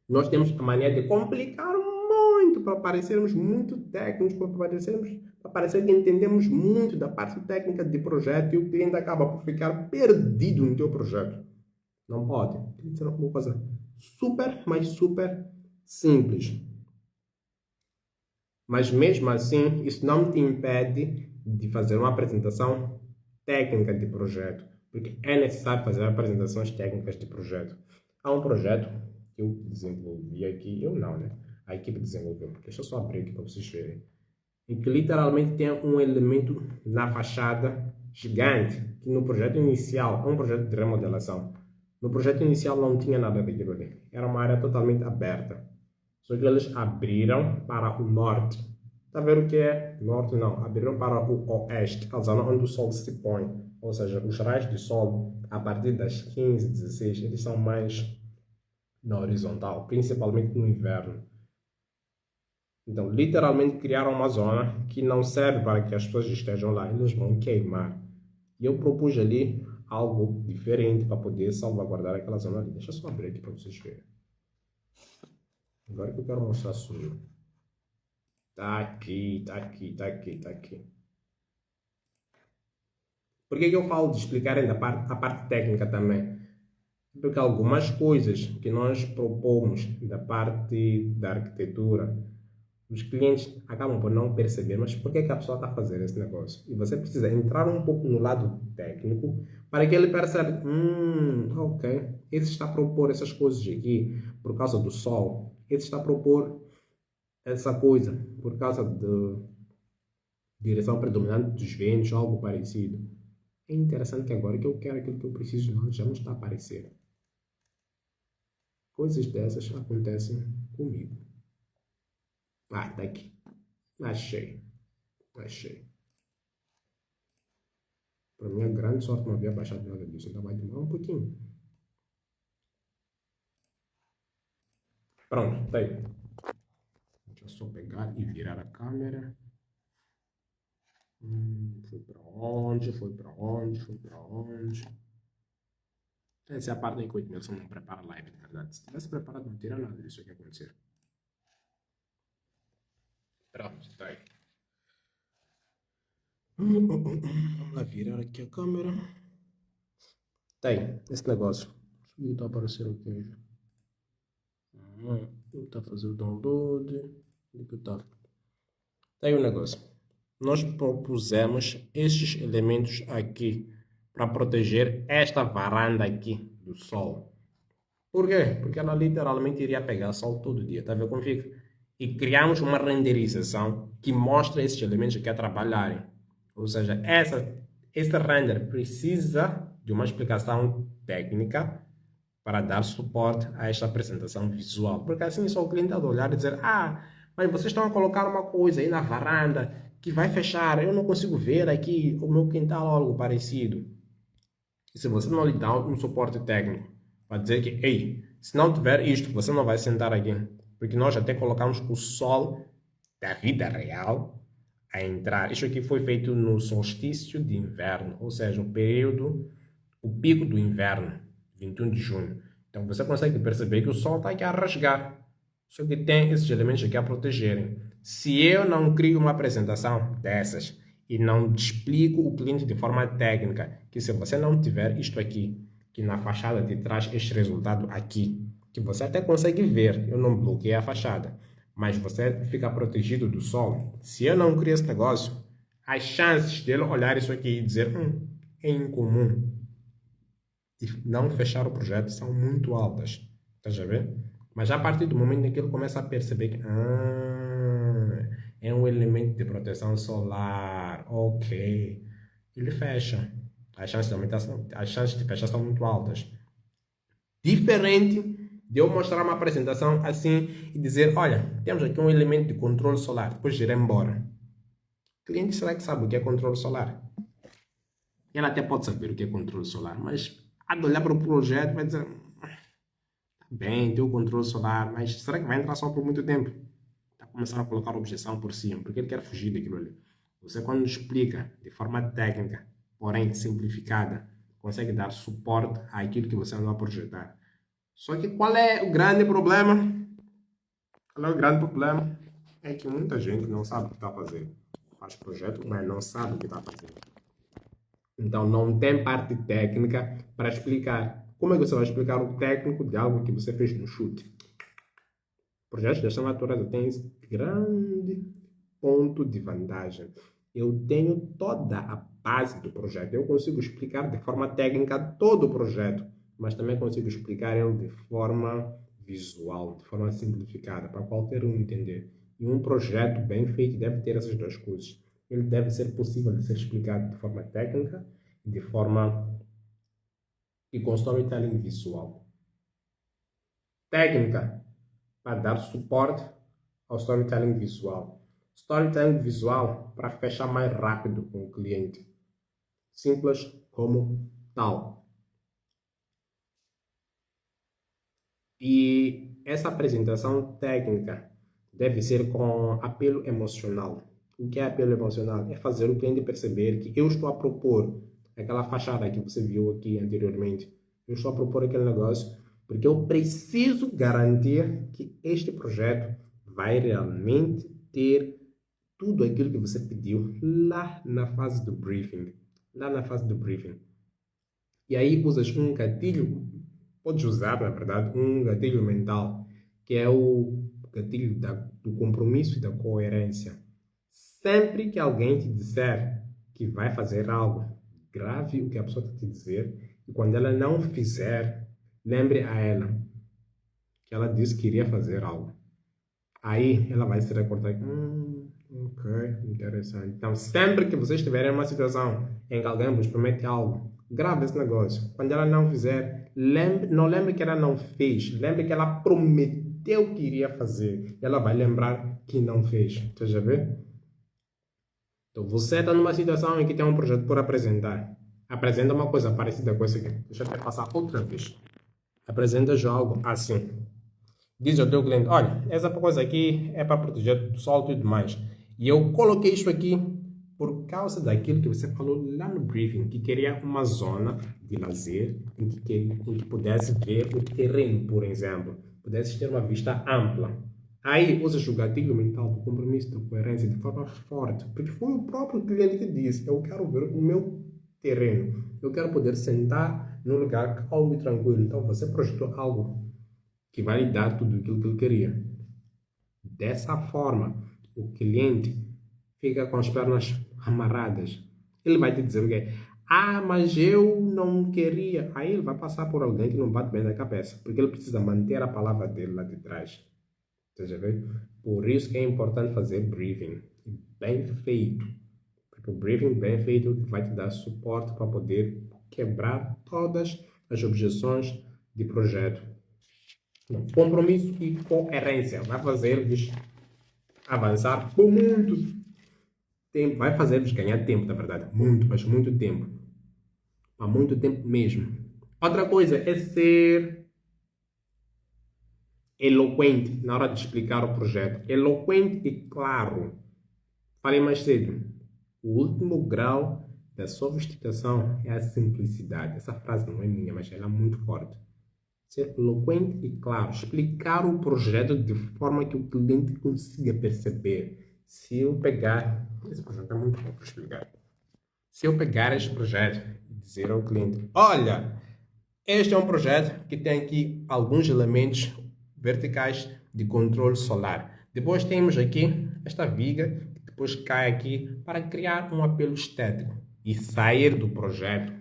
Nós temos a mania de complicar muito para parecermos muito técnicos, para parecer que entendemos muito da parte técnica de projeto e o cliente acaba por ficar perdido no teu projeto. Não pode. Tem que ser uma coisa super, mas super simples. Mas mesmo assim, isso não te impede de fazer uma apresentação técnica de projeto, porque é necessário fazer apresentações técnicas de projeto. Há um projeto que eu desenvolvi aqui, eu não, né? A equipe desenvolveu. Deixa eu só abrir aqui para vocês verem. Em que literalmente tem um elemento na fachada gigante, que no projeto inicial, é um projeto de remodelação. No projeto inicial não tinha nada daquilo ali. Era uma área totalmente aberta. Só que eles abriram para o norte. Está a ver o que é norte? Não. Abriram para o oeste, a zona onde o sol se põe. Ou seja, os raios de sol, a partir das 15, 16, eles são mais na horizontal, principalmente no inverno. Então, literalmente criaram uma zona que não serve para que as pessoas estejam lá, eles vão queimar. E eu propus ali algo diferente para poder salvaguardar aquela zona ali. Deixa eu só abrir aqui para vocês verem. Agora que eu quero mostrar sujo. Tá aqui, tá aqui, tá aqui, tá aqui. Por que eu falo de explicar ainda a parte técnica também? Porque algumas coisas que nós propomos da parte da arquitetura, os clientes acabam por não perceber, mas por que a pessoa está fazendo esse negócio? E você precisa entrar um pouco no lado técnico para que ele perceba, ok, esse está a propor essas coisas aqui por causa do sol, esse está a propor essa coisa por causa da direção predominante dos ventos, algo parecido. É interessante que agora que eu quero aquilo que eu preciso já não está a aparecer. Coisas dessas acontecem comigo. Ah, tá aqui. Achei. Achei. Para minha grande sorte não havia baixado nada disso, então vai demorar um pouquinho. Pronto, tá aí. Deixa eu só pegar e virar a câmera. Foi para onde? Foi para onde? Foi para onde? Essa é a parte em que o Edmilson não prepara a live, de verdade. Se tivesse preparado, não teria nada disso que acontecer. Pronto, está aí. Vamos lá virar aqui a câmera. Tá aí, esse negócio. Isso está aparecendo o queijo. Está a fazer o download. O que tá? Tá aí o negócio. Nós propusemos estes elementos aqui para proteger esta varanda aqui do sol. Por quê? Porque ela literalmente iria pegar sol todo dia, tá vendo como fica? E criamos uma renderização que mostra esses elementos aqui a trabalharem. Ou seja, esse render precisa de uma explicação técnica para dar suporte a esta apresentação visual. Porque assim só o cliente vai olhar e dizer, mas vocês estão a colocar uma coisa aí na varanda que vai fechar, eu não consigo ver aqui o meu quintal ou algo parecido. E se você não lhe dá um suporte técnico para dizer que, ei, se não tiver isto, você não vai sentar aqui. Porque nós até colocamos o sol da vida real a entrar. Isso aqui foi feito no solstício de inverno, ou seja, o pico do inverno, 21 de junho. Então você consegue perceber que o sol está aqui a rasgar. Só que tem esses elementos aqui a protegerem. Se eu não crio uma apresentação dessas e não explico o cliente de forma técnica que se você não tiver isto aqui, que na fachada te traz este resultado aqui, que você até consegue ver, eu não bloqueei a fachada, mas você fica protegido do sol. Se eu não crio esse negócio, as chances dele olhar isso aqui e dizer é incomum e não fechar o projeto são muito altas. Estás a ver? Mas a partir do momento em que ele começa a perceber que é um elemento de proteção solar, ok, ele fecha. As chances de fechar são muito altas. Diferente de eu mostrar uma apresentação assim e dizer, olha, temos aqui um elemento de controle solar, depois ir embora. O cliente será que sabe o que é controle solar? Ele até pode saber o que é controle solar, mas a de olhar para o projeto vai dizer, bem, tem o controle solar, mas será que vai entrar só por muito tempo? Está começando a colocar objeção por cima, porque ele quer fugir daquilo ali. Você, quando explica de forma técnica, porém simplificada, consegue dar suporte àquilo que você andou a projetar. Só que qual é o grande problema? Qual é o grande problema? É que muita gente não sabe o que está a fazer. Faz projeto, mas não sabe o que está a fazer. Então não tem parte técnica para explicar. Como é que você vai explicar o técnico de algo que você fez no chute? Projetos desta natureza têm esse grande ponto de vantagem. Eu tenho toda a base do projeto. Eu consigo explicar de forma técnica todo o projeto, mas também consigo explicar ele de forma visual, de forma simplificada, para qualquer um entender. E um projeto bem feito deve ter essas duas coisas. Ele deve ser possível de ser explicado de forma técnica e de forma e com storytelling visual. Técnica para dar suporte ao storytelling visual. Storytelling visual para fechar mais rápido com o cliente. Simples como tal. E essa apresentação técnica deve ser com apelo emocional. O que é apelo emocional? É fazer o cliente perceber que eu estou a propor aquela fachada que você viu aqui anteriormente. Eu estou a propor aquele negócio porque eu preciso garantir que este projeto vai realmente ter tudo aquilo que você pediu lá na fase do briefing. Lá na fase do briefing. E aí usas um gatilho, podes usar, na verdade, um gatilho mental, que é o gatilho do compromisso e da coerência. Sempre que alguém te disser que vai fazer algo, grave o que a pessoa está te dizer, e quando ela não fizer, lembre a ela que ela disse que iria fazer algo. Aí ela vai se recordar, ok, interessante. Então, sempre que vocês estiverem em uma situação em que alguém vos promete algo, grave esse negócio. Quando ela não fizer, não lembre que ela não fez, lembre que ela prometeu que iria fazer. Ela vai lembrar que não fez. Você já vê? Então, você está numa situação em que tem um projeto por apresentar. Apresenta uma coisa parecida com essa aqui. Deixa eu até passar outra vez. Apresenta já algo assim. Diz ao teu cliente, olha, essa coisa aqui é para proteger do sol e tudo mais. E eu coloquei isso aqui por causa daquilo que você falou lá no briefing, que queria uma zona de lazer em que pudesse ver o terreno, por exemplo, pudesse ter uma vista ampla. Aí usa o gatilho mental do compromisso, da coerência de forma forte, porque foi o próprio cliente que disse: eu quero ver o meu terreno, eu quero poder sentar num lugar calmo e tranquilo. Então você projetou algo que vai lhe dar tudo aquilo que ele queria. Dessa forma, o cliente fica com as pernas amarradas. Ele vai te dizer o quê? Ah, mas eu não queria. Aí ele vai passar por alguém que não bate bem na cabeça, porque ele precisa manter a palavra dele lá de trás. Você já vê? Por isso que é importante fazer briefing bem feito. Porque o briefing bem feito vai te dar suporte para poder quebrar todas as objeções de projeto. Compromisso e coerência vai fazer-vos avançar por muito tempo, vai fazer-vos ganhar tempo, na verdade, muito, mas muito tempo, há muito tempo mesmo. Outra coisa é ser eloquente na hora de explicar o projeto, eloquente e claro. Falei mais cedo, o último grau da sofisticação é a simplicidade. Essa frase não é minha, mas ela é muito forte. Ser eloquente e claro, explicar o projeto de forma que o cliente consiga perceber. Se eu pegar, esse projeto é muito bom para explicar. Se eu pegar este projeto e dizer ao cliente: olha, este é um projeto que tem aqui alguns elementos verticais de controle solar. Depois temos aqui esta viga que depois cai aqui para criar um apelo estético e sair do projeto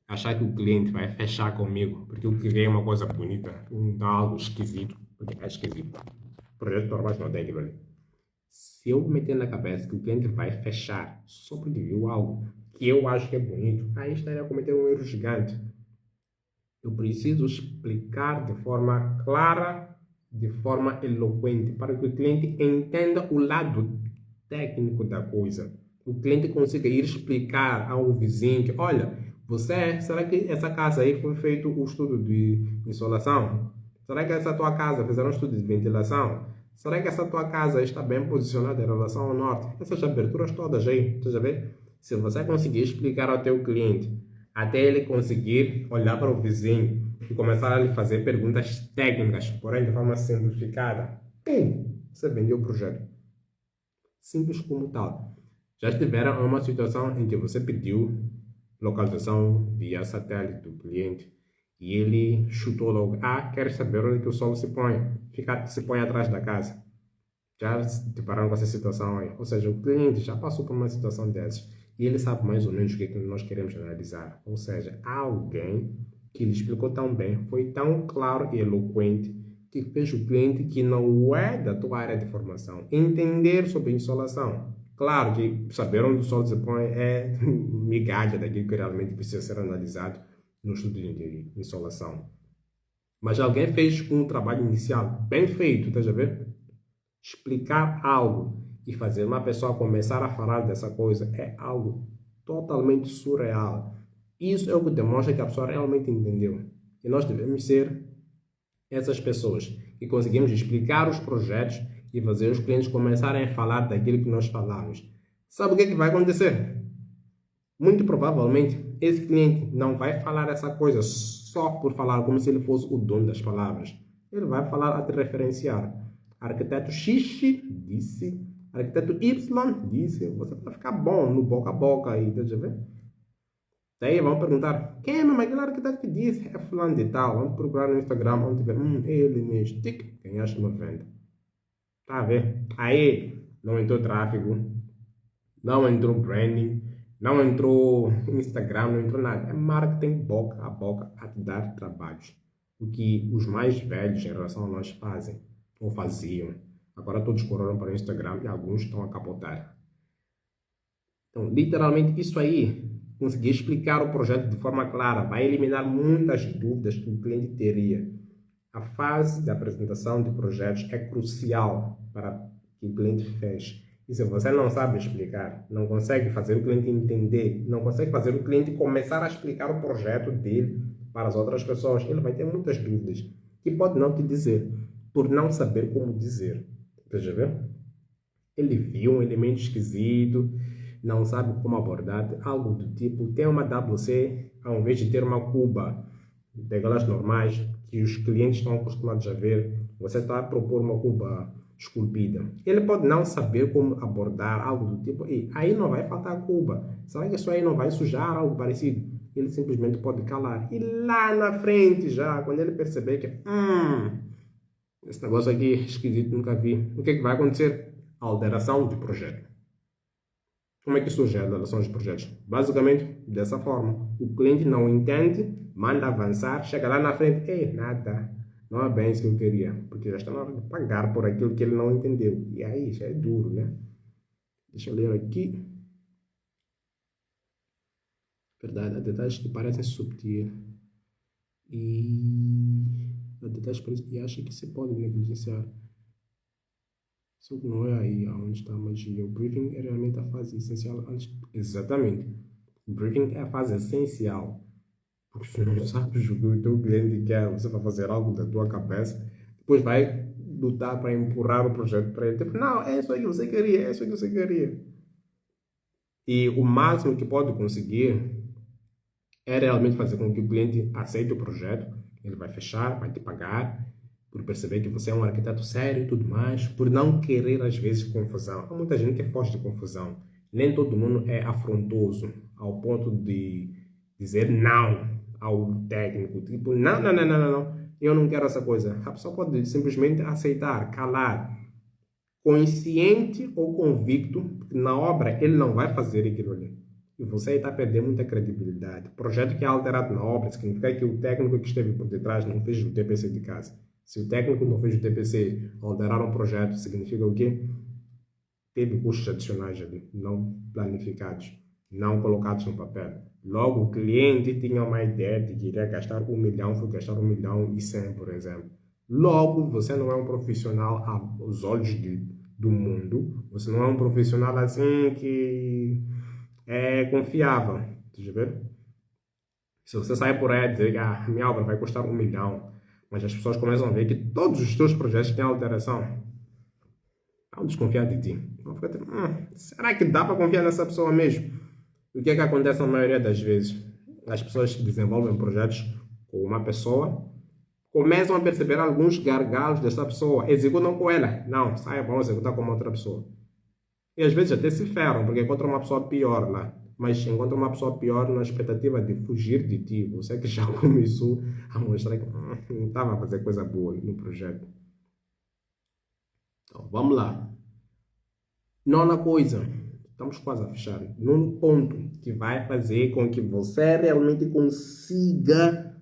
achar que o cliente vai fechar comigo porque eu criei uma coisa bonita, não algo esquisito, porque é esquisito. O projeto normal não tem aquilo ali. Se eu meter na cabeça que o cliente vai fechar só porque viu algo que eu acho que é bonito, aí estaria a cometer um erro gigante. Eu preciso explicar de forma clara, de forma eloquente, para que o cliente entenda o lado técnico da coisa. O cliente consiga ir explicar ao vizinho que, olha, será que essa casa aí foi feito o estudo de insolação? Será que essa tua casa fizeram um estudo de ventilação? Será que essa tua casa está bem posicionada em relação ao norte? Essas aberturas todas aí, você já vê? Se você conseguir explicar ao teu cliente, até ele conseguir olhar para o vizinho e começar a lhe fazer perguntas técnicas, porém de forma simplificada, você vendeu o projeto. Simples como tal. Já estiveram em uma situação em que você pediu localização via satélite do cliente e ele chutou logo: ah, quer saber onde que o sol se põe? Se põe atrás da casa. Já se depararam com essa situação aí. Ou seja, o cliente já passou por uma situação dessas e ele sabe mais ou menos o que, é que nós queremos analisar. Ou seja, há alguém que lhe explicou tão bem, foi tão claro e eloquente, que fez o cliente que não é da tua área de formação entender sobre insolação. Claro que saber onde o sol se põe é migalha daquilo que realmente precisa ser analisado no estudo de insolação. Mas alguém fez um trabalho inicial bem feito, estás a ver? Explicar algo e fazer uma pessoa começar a falar dessa coisa é algo totalmente surreal. Isso é o que demonstra que a pessoa realmente entendeu. E nós devemos ser essas pessoas que conseguimos explicar os projetos e fazer os clientes começarem a falar daquilo que nós falamos. Sabe o que é que vai acontecer? Muito provavelmente esse cliente não vai falar essa coisa só por falar, como se ele fosse o dono das palavras. Ele vai falar a te referenciar. Arquiteto X disse, arquiteto Y disse, você vai ficar bom no boca a boca aí, tá vendo? Daí vão perguntar: quem é meu aquele arquiteto que disse? É fulano de tal. Vamos procurar no Instagram, vamos ver, ele mesmo, tic, ganhaste 90. Tá a ver? Aí não entrou tráfego, não entrou branding, não entrou Instagram, não entrou nada. É marketing boca a te dar trabalhos. O que os mais velhos em relação a nós fazem, ou faziam. Agora todos correram para o Instagram e alguns estão a capotar. Então, literalmente, isso aí, conseguir explicar o projeto de forma clara, vai eliminar muitas dúvidas que o cliente teria. A fase da apresentação de projetos é crucial para que o cliente feche. E se você não sabe explicar, não consegue fazer o cliente entender, não consegue fazer o cliente começar a explicar o projeto dele para as outras pessoas, ele vai ter muitas dúvidas que pode não te dizer, por não saber como dizer. Veja bem? Ele viu um elemento esquisito, não sabe como abordar, algo do tipo, tem uma WC, ao invés de ter uma cuba daquelas normais, que os clientes estão acostumados a ver, você está a propor uma cuba esculpida. Ele pode não saber como abordar algo do tipo, e aí não vai faltar cuba. Será que isso aí não vai sujar algo parecido? Ele simplesmente pode calar. E lá na frente já, quando ele perceber que, esse negócio aqui é esquisito, nunca vi. O que é que vai acontecer? Alteração de projeto. Como é que surge a alteração de projetos? Basicamente, dessa forma. O cliente não entende, manda avançar, chega lá na frente, ei, nada. Não é bem isso que eu queria, porque já está na hora de pagar por aquilo que ele não entendeu. E aí, já é duro, né? Deixa eu ler aqui. Verdade, há detalhes que parecem subtis. E há detalhes que parecem, e acha que se pode negligenciar. Só que não é aí onde está a magia. O briefing é realmente a fase essencial antes. Exatamente. O briefing é a fase essencial. Porque se não sabes o que o teu cliente quer, você vai fazer algo da tua cabeça, depois vai lutar para empurrar o projeto para ele. Tipo, não, é isso aí que você queria, é isso aí que você queria. E o máximo que pode conseguir é realmente fazer com que o cliente aceite o projeto. Ele vai fechar, vai te pagar, por perceber que você é um arquiteto sério e tudo mais, por não querer às vezes confusão. Há muita gente que foge de confusão. Nem todo mundo é afrontoso ao ponto de dizer não ao técnico. Tipo, não, não, não, não, não, não. Eu não quero essa coisa. A pessoa pode simplesmente aceitar, calar, consciente ou convicto que na obra ele não vai fazer aquilo ali. E você está perdendo muita credibilidade. O projeto que é alterado na obra significa que o técnico que esteve por detrás não fez o TPC de casa. Se o técnico não fez o TPC, alterar um projeto, significa o quê? Teve custos adicionais ali, não planificados, não colocados no papel. Logo, o cliente tinha uma ideia de que iria gastar 1 milhão, foi gastar 1,1 milhão, por exemplo. Logo, você não é um profissional aos olhos do mundo, você não é um profissional assim que é confiável. Deixa eu ver. Se você sair por aí a dizer que a minha obra vai custar 1 milhão, mas as pessoas começam a ver que todos os teus projetos têm alteração, vão desconfiar de ti. Vão ficar tipo, será que dá para confiar nessa pessoa mesmo? O que é que acontece na maioria das vezes? As pessoas desenvolvem projetos com uma pessoa, começam a perceber alguns gargalos dessa pessoa, executam com ela. Não, saia, vamos executar com uma outra pessoa. E às vezes até se ferram, porque encontram uma pessoa pior lá. Mas encontram uma pessoa pior na expectativa de fugir de ti. Você que já começou a mostrar que não estava a fazer coisa boa no projeto. Então, vamos lá. Nona coisa. Estamos quase a fechar. Num ponto que vai fazer com que você realmente consiga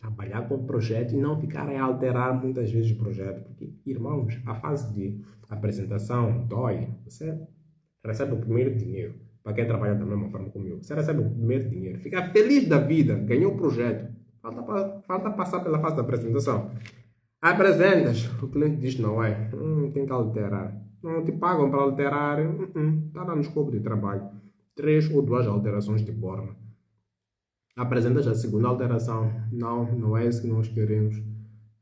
trabalhar com o projeto e não ficar a alterar muitas vezes o projeto. Porque, irmãos, a fase de apresentação dói. Você recebe o primeiro dinheiro. Para quem trabalha da mesma forma comigo. Você recebe o primeiro dinheiro. Fica feliz da vida. Ganhou o projeto. Falta passar pela fase da apresentação. Apresentas. O cliente diz não é. Tem que alterar. Não te pagam para alterar. Está lá no escopo de trabalho. 3 ou 2 alterações de borla. Apresentas a segunda alteração. Não, não é isso que nós queremos.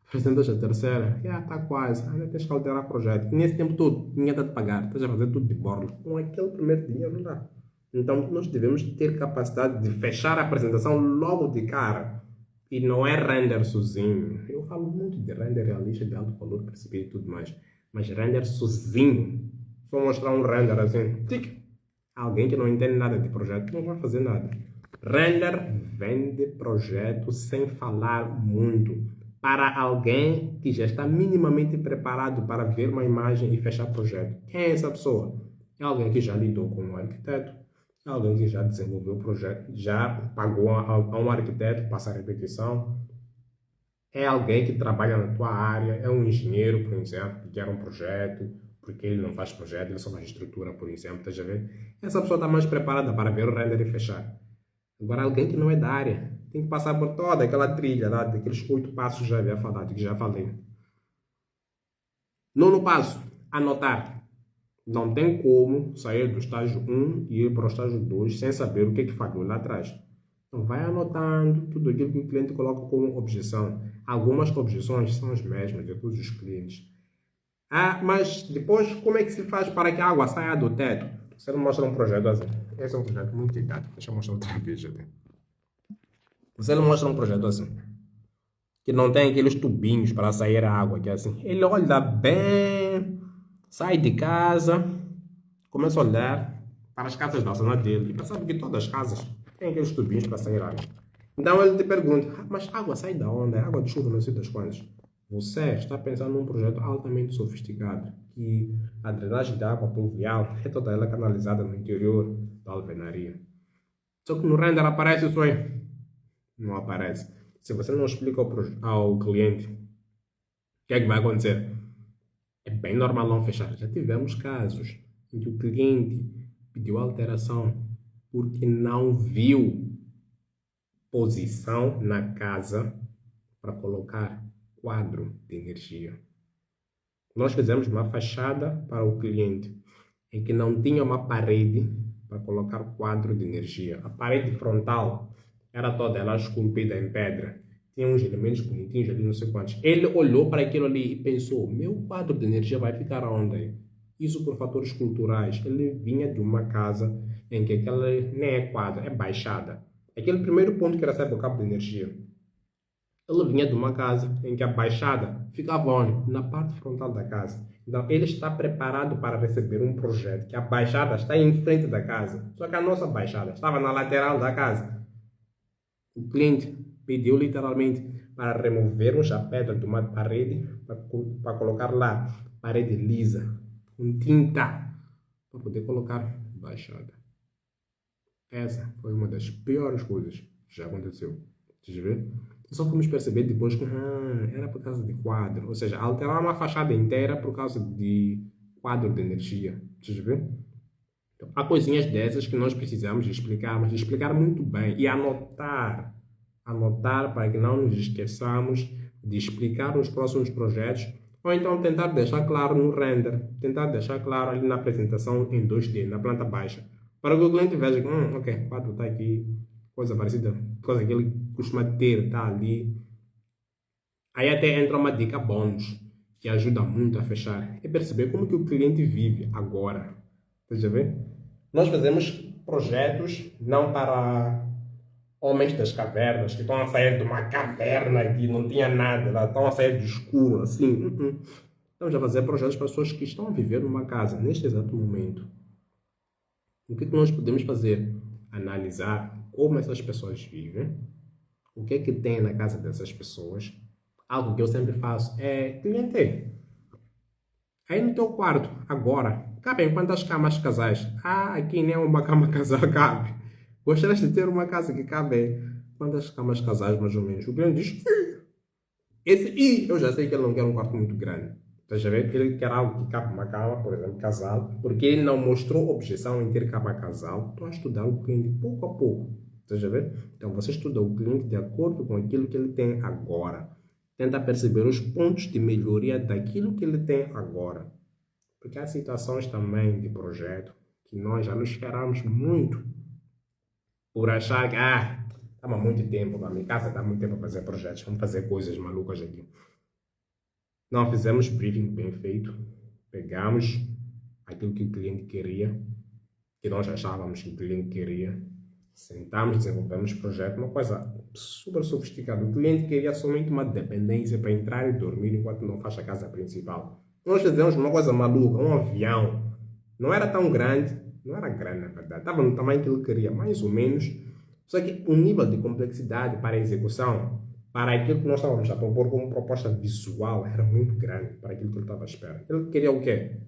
Apresentas a terceira. Está quase. Ainda tens que alterar o projeto. E nesse tempo todo, ninguém está a te pagar. Estás a fazer tudo de borla. Com aquele primeiro dinheiro não dá. Então, nós devemos ter capacidade de fechar a apresentação logo de cara. E não é render sozinho. Eu falo muito de render realista, de alto valor percebido e tudo mais. Mas render sozinho. Só mostrar um render assim. Tic. Alguém que não entende nada de projeto não vai fazer nada. Render vende projeto sem falar muito. Para alguém que já está minimamente preparado para ver uma imagem e fechar projeto. Quem é essa pessoa? É alguém que já lidou com um arquiteto. É alguém que já desenvolveu o projeto. Já pagou a um arquiteto, passa a repetição. É alguém que trabalha na tua área. É um engenheiro, por exemplo, que quer um projeto. Porque ele não faz projeto, ele só faz estrutura, por exemplo. Tá já vendo? Essa pessoa está mais preparada para ver o render e fechar. Agora, alguém que não é da área tem que passar por toda aquela trilha lá, daqueles 8 passos já havia falado, que já falei. Nono passo, anotar. Não tem como sair do estágio 1 e ir para o estágio 2 sem saber o que falhou lá atrás. Então, vai anotando tudo aquilo que o cliente coloca como objeção. Algumas objeções são as mesmas de todos os clientes. Mas depois, como é que se faz para que a água saia do teto? Você não mostra um projeto assim. Esse é um projeto muito didático. Deixa eu mostrar outra vez até. Você não mostra um projeto assim. Que não tem aqueles tubinhos para sair a água, que é assim. Ele olha bem, sai de casa, começa a olhar para as casas da zona dele e percebe que todas as casas têm aqueles tubinhos para sair água. Então ele te pergunta, mas água sai da onde? É água de chuva, não sei das quantas. Você está pensando num projeto altamente sofisticado, que a drenagem de água pluvial é toda ela canalizada no interior da alvenaria. Só que no render aparece isso aí. Não aparece. Se você não explica ao cliente o que é que vai acontecer, é bem normal não fechar. Já tivemos casos em que o cliente pediu alteração porque não viu posição na casa para colocar quadro de energia. Nós fizemos uma fachada para o cliente em que não tinha uma parede para colocar quadro de energia. A parede frontal era toda ela esculpida em pedra. Tinha uns elementos bonitinhos ali, não sei quantos. Ele olhou para aquilo ali e pensou, meu quadro de energia vai ficar onde? Isso por fatores culturais. Ele vinha de uma casa em que aquela nem é quadro, é baixada. Aquele primeiro ponto que era sair do cabo de energia. Ele vinha de uma casa em que a baixada ficava onde? Na parte frontal da casa. Então ele está preparado para receber um projeto que a baixada está em frente da casa. Só que a nossa baixada estava na lateral da casa. O cliente pediu literalmente para removermos a pedra de uma parede para colocar lá parede lisa, com tinta, para poder colocar baixada. Essa foi uma das piores coisas que já aconteceu. Vocês vê? Só fomos perceber depois que era por causa de quadro. Ou seja, alterar uma fachada inteira por causa de quadro de energia. Vocês vê? Então, há coisinhas dessas que nós precisamos explicar, mas explicar muito bem e anotar. Anotar para que não nos esqueçamos de explicar nos próximos projetos ou então tentar deixar claro no render, tentar deixar claro ali na apresentação em 2D, na planta baixa, para que o cliente veja que, ok, o quadro está aqui, coisa parecida, coisa que ele costuma ter, está ali. Aí até entra uma dica bônus, que ajuda muito a fechar, é perceber como que o cliente vive agora. Você já vê? Nós fazemos projetos não para homens das cavernas, que estão a sair de uma caverna que não tinha nada, lá, estão a sair de escuro, assim. Estamos a fazer projetos para pessoas que estão a viver numa casa, neste exato momento. O que nós podemos fazer? Analisar como essas pessoas vivem, o que é que tem na casa dessas pessoas. Algo que eu sempre faço é, cliente, aí no teu quarto, agora, cabem quantas camas casais? Aqui nem uma cama casal cabe. Gostarias de ter uma casa que cabe quantas camas casais, mais ou menos? O cliente diz, eu já sei que ele não quer um quarto muito grande. Estás a ver? Ele quer algo que cabe uma cama, por exemplo, casal, porque ele não mostrou objeção em ter cama casal. Estou a estudar o cliente pouco a pouco. Estás a ver? Então você estuda o cliente de acordo com aquilo que ele tem agora. Tenta perceber os pontos de melhoria daquilo que ele tem agora. Porque há situações também de projeto que nós já nos esperamos muito por achar que, estava há muito tempo, a minha casa está há muito tempo a fazer projetos, vamos fazer coisas malucas aqui. Não fizemos briefing bem feito, pegamos aquilo que o cliente queria, que nós achávamos que o cliente queria, sentamos, desenvolvemos o projeto, uma coisa super sofisticada. O cliente queria somente uma dependência para entrar e dormir enquanto não faz a casa principal. Nós fizemos uma coisa maluca, um avião. Não era tão grande, não era grande na verdade, estava no tamanho que ele queria, mais ou menos. Só que o nível de complexidade para a execução, para aquilo que nós estávamos a propor como proposta visual, era muito grande para aquilo que ele estava à espera. Ele queria o quê?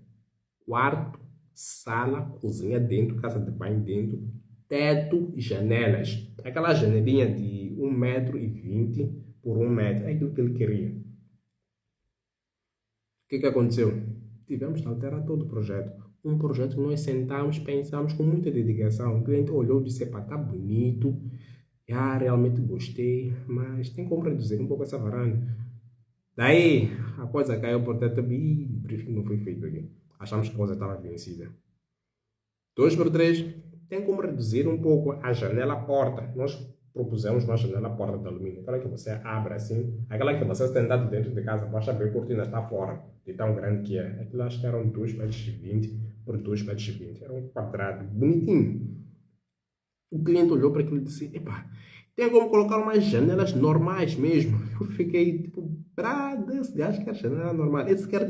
Quarto, sala, cozinha dentro, casa de banho dentro, teto e janelas. Aquela janelinha de 1,20 m por 1 m. É aquilo que ele queria. O que aconteceu? Tivemos de alterar todo o projeto. Um projeto que nós sentamos, pensamos com muita dedicação. O cliente olhou e disse, está bonito. Realmente gostei, mas tem como reduzir um pouco essa varanda. Daí, a coisa caiu por terra e o briefing não foi feito aqui. Achamos que a coisa estava vencida. 2 por 3, tem como reduzir um pouco a janela-porta. Nós propusemos uma janela à porta de alumínio. Aquela que você abre assim, aquela que você sentado dentro de casa, basta abrir a cortina, está fora, de tão grande que é. Aquilo acho que eram 2,20 m por 2,20 m. Era um quadrado, bonitinho. O cliente olhou para aquilo e disse, epá, tem como colocar umas janelas normais mesmo. Eu fiquei tipo, brada, esse gajo quer janela normal. Esse quer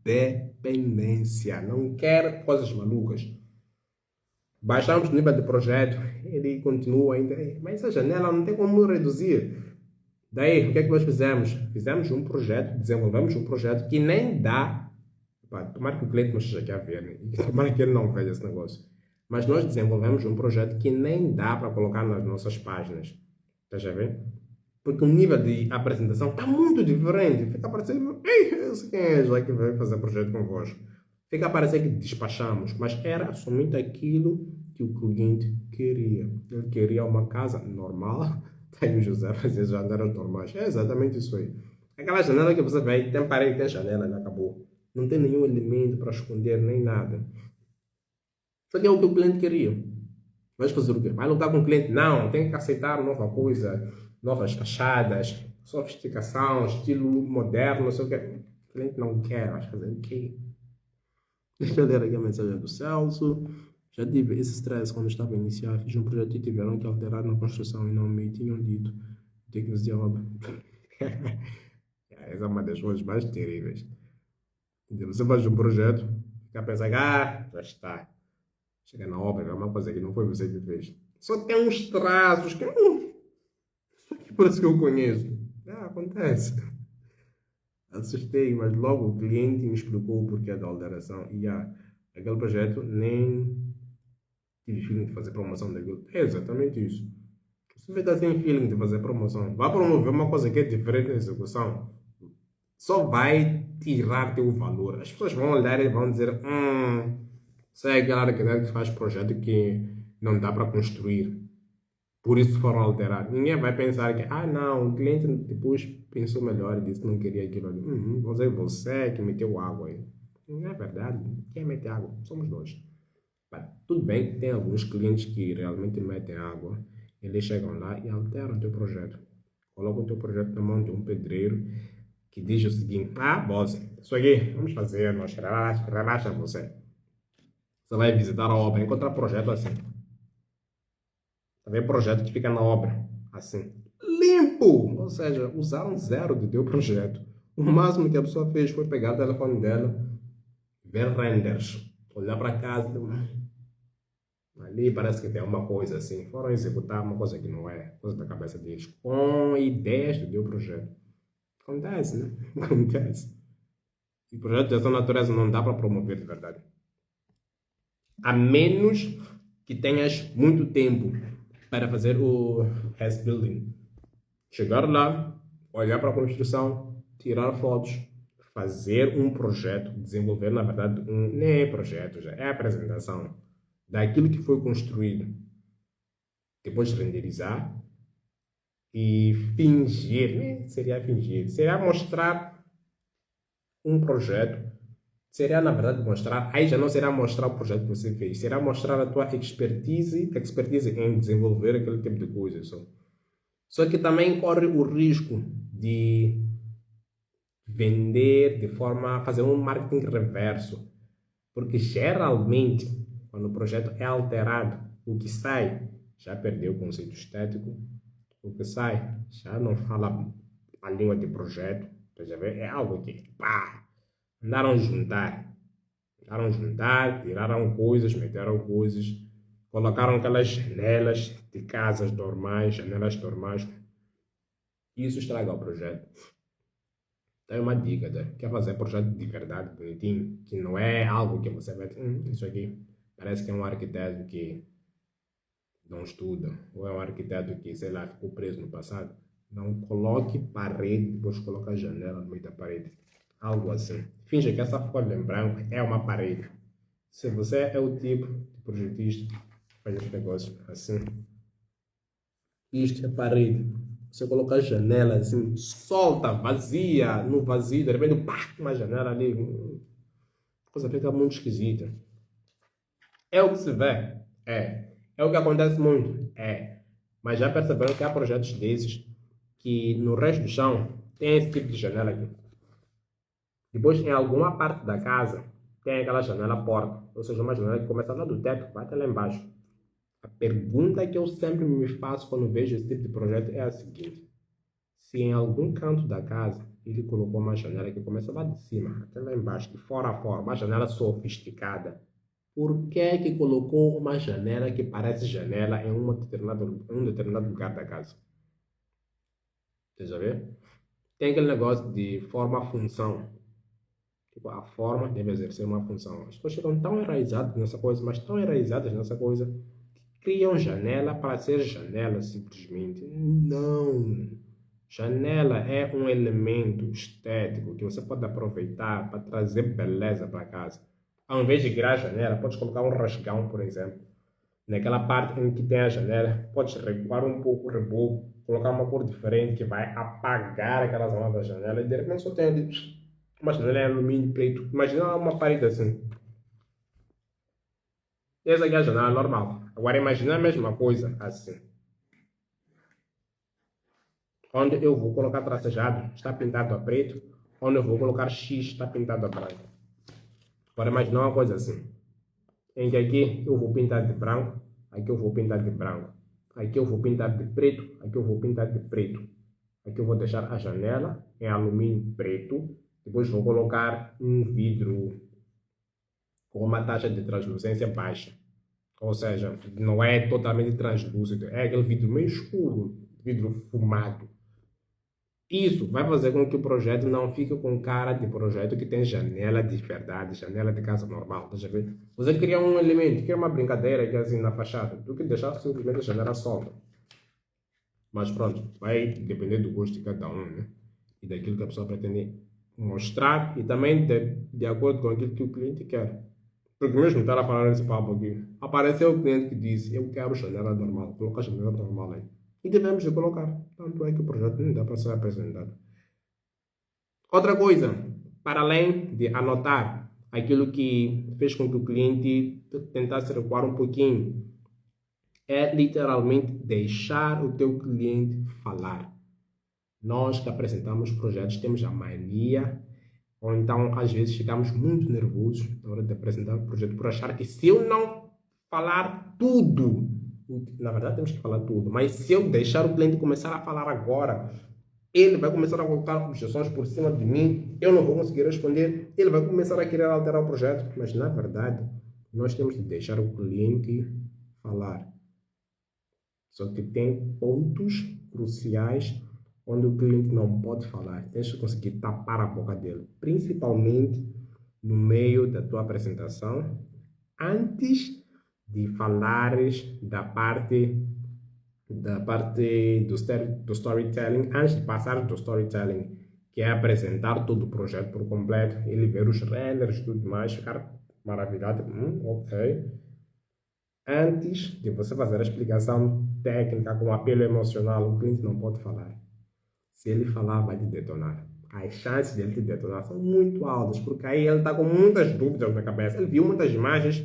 dependência, não quer coisas malucas. Baixamos o nível de projeto, ele continua ainda, mas essa janela não tem como reduzir. Daí, o que é que nós fizemos? Fizemos um projeto, desenvolvemos um projeto que nem dá. Pá, tomara que o cliente não esteja aqui a ver, né? Tomara que ele não veja esse negócio. Mas nós desenvolvemos um projeto que nem dá para colocar nas nossas páginas. Está a ver? Porque o nível de apresentação está muito diferente. Fica parecendo, ei, esse quem é já que vai fazer projeto convosco? Fica a parecer que despachamos, mas era somente aquilo que o cliente queria. Ele queria uma casa normal. Tem o José fazer janelas normais. É exatamente isso aí. Aquela janela que você vê, tem parede, tem janela, já acabou. Não tem nenhum elemento para esconder, nem nada. Só que é o que o cliente queria. Vais fazer o quê? Vai lutar com o cliente? Não, tem que aceitar nova coisa, novas fachadas, sofisticação, estilo moderno, não sei o quê. O cliente não quer, vais fazer o quê? Deixa eu ler aqui a mensagem do Celso. Já tive esse stress quando estava a iniciar. Fiz um projeto e tiveram que alterar na construção e não me tinham dito. Tem que fazer obra. Essa é uma das coisas mais terríveis. Você faz um projeto, fica a pensar, já está. Chega na obra, é uma coisa que não foi você que fez. Só tem uns traços que não. Isso aqui parece que eu conheço. Acontece. Assustei, mas logo o cliente me explicou o porquê da alteração e aquele projeto nem tive feeling de fazer promoção daquilo. É exatamente isso. Se você está sem feeling de fazer promoção, vá promover uma coisa que é diferente na execução, só vai tirar teu valor. As pessoas vão olhar e vão dizer, você é aquela que faz projeto que não dá para construir. Por isso foram alterar. Ninguém vai pensar que, não, o cliente depois pensou melhor e disse que não queria aquilo ali. Você que meteu água aí. Não é verdade. Quem mete água? Somos nós. Mas, tudo bem que tem alguns clientes que realmente metem água. Eles chegam lá e alteram o teu projeto. Colocam o teu projeto na mão de um pedreiro que diz o seguinte, boss, isso aqui, vamos fazer, nós relaxa você. Você vai visitar a obra, encontrar projeto assim. Também projeto que fica na obra, assim, limpo! Ou seja, usaram zero do teu projeto. O máximo que a pessoa fez foi pegar o telefone dela, ver renders, olhar para casa, ali parece que tem uma coisa assim. Foram executar uma coisa que não é, coisa da cabeça deles, com ideias do teu projeto. Acontece, né? Acontece. E projetos dessa natureza não dá para promover de verdade. A menos que tenhas muito tempo para fazer o house building. Chegar lá, olhar para a construção, tirar fotos, fazer um projeto, desenvolver, na verdade, nem é projeto, já é a apresentação daquilo que foi construído. Depois renderizar e fingir, seria fingir, seria mostrar um projeto, seria na verdade mostrar, aí já não será mostrar o projeto que você fez, será mostrar a tua expertise em desenvolver aquele tipo de coisa. Só que também corre o risco de vender de forma a fazer um marketing reverso, porque geralmente quando o projeto é alterado, o que sai já perdeu o conceito estético, o que sai já não fala a língua de projeto, é algo que andaram juntar. Tentaram juntar, tiraram coisas, meteram coisas, colocaram aquelas janelas de casas normais, janelas normais. Isso estraga o projeto. Tem uma dica, tá? Quer fazer projeto de verdade, bonitinho, que não é algo que você vai... isso aqui parece que é um arquiteto que não estuda, ou é um arquiteto que, sei lá, ficou preso no passado. Não coloque parede, depois coloca janela no meio da parede. Algo assim. Finge que essa folha em branco é uma parede. Se você é o tipo de projetista, faz esse negócio assim. Isto é parede. Você coloca a janela assim, solta, vazia, no vazio, de repente, uma janela ali. A coisa fica muito esquisita. É o que se vê? É. É o que acontece muito? É. Mas já perceberam que há projetos desses que no resto do chão tem esse tipo de janela aqui. Depois, em alguma parte da casa, tem aquela janela porta, ou seja, uma janela que começa lá do teto, vai até lá embaixo. A pergunta que eu sempre me faço quando vejo esse tipo de projeto é a seguinte: se em algum canto da casa ele colocou uma janela que começa lá de cima, até lá embaixo, de fora a fora, uma janela sofisticada, por que é que colocou uma janela que parece janela em um determinado lugar da casa? Você já vê? Tem aquele negócio de forma-função. Tipo, a forma deve exercer uma função. As pessoas ficam tão enraizadas nessa coisa, mas tão enraizadas nessa coisa, que criam janela para ser janela simplesmente. Não! Janela é um elemento estético que você pode aproveitar para trazer beleza para casa. Ao invés de criar janela, pode colocar um rasgão, por exemplo. Naquela parte em que tem a janela, pode recuar um pouco o reboco, colocar uma cor diferente que vai apagar aquela zona da janela e de repente só tem ali uma janela em alumínio preto. Imagina uma parede assim. Essa aqui é a janela normal. Agora imagina a mesma coisa assim. Onde eu vou colocar tracejado, está pintado a preto. Onde eu vou colocar X, está pintado a branco. Agora imagina uma coisa assim. Em que aqui eu vou pintar de branco, aqui eu vou pintar de branco. Aqui eu vou pintar de preto, aqui eu vou pintar de preto. Aqui eu vou deixar a janela em alumínio preto. Depois vou colocar um vidro com uma taxa de translucência baixa. Ou seja, não é totalmente translúcido, é aquele vidro meio escuro, vidro fumado. Isso vai fazer com que o projeto não fique com cara de projeto que tem janela de verdade, janela de casa normal, tá vendo? Você cria um elemento, cria uma brincadeira que é assim na fachada, do que deixar simplesmente a janela solta. Mas pronto, vai depender do gosto de cada um, né? E daquilo que a pessoa pretende mostrar e também de acordo com aquilo que o cliente quer. Porque mesmo estar a falar esse papo aqui, apareceu o cliente que disse, eu quero janela normal, coloca a janela normal aí. E devemos de colocar. Tanto é que o projeto não dá para ser apresentado. Outra coisa, para além de anotar aquilo que fez com que o cliente tentasse recuar um pouquinho, é literalmente deixar o teu cliente falar. Nós que apresentamos projetos temos a mania, ou então às vezes ficamos muito nervosos na hora de apresentar o projeto por achar que se eu não falar tudo, na verdade temos que falar tudo, mas se eu deixar o cliente começar a falar agora, ele vai começar a colocar objeções por cima de mim, eu não vou conseguir responder, ele vai começar a querer alterar o projeto, mas na verdade nós temos de deixar o cliente falar. Só que tem pontos cruciais onde o cliente não pode falar. Tens que conseguir tapar a boca dele, principalmente no meio da tua apresentação, antes de falares da parte do storytelling, antes de passar do storytelling, que é apresentar todo o projeto por completo, ele ver os renders e tudo mais, ficar maravilhado, ok. Antes de você fazer a explicação técnica com apelo emocional, o cliente não pode falar. Se ele falar, vai te detonar. As chances de ele te detonar são muito altas, porque aí ele está com muitas dúvidas na cabeça. Ele viu muitas imagens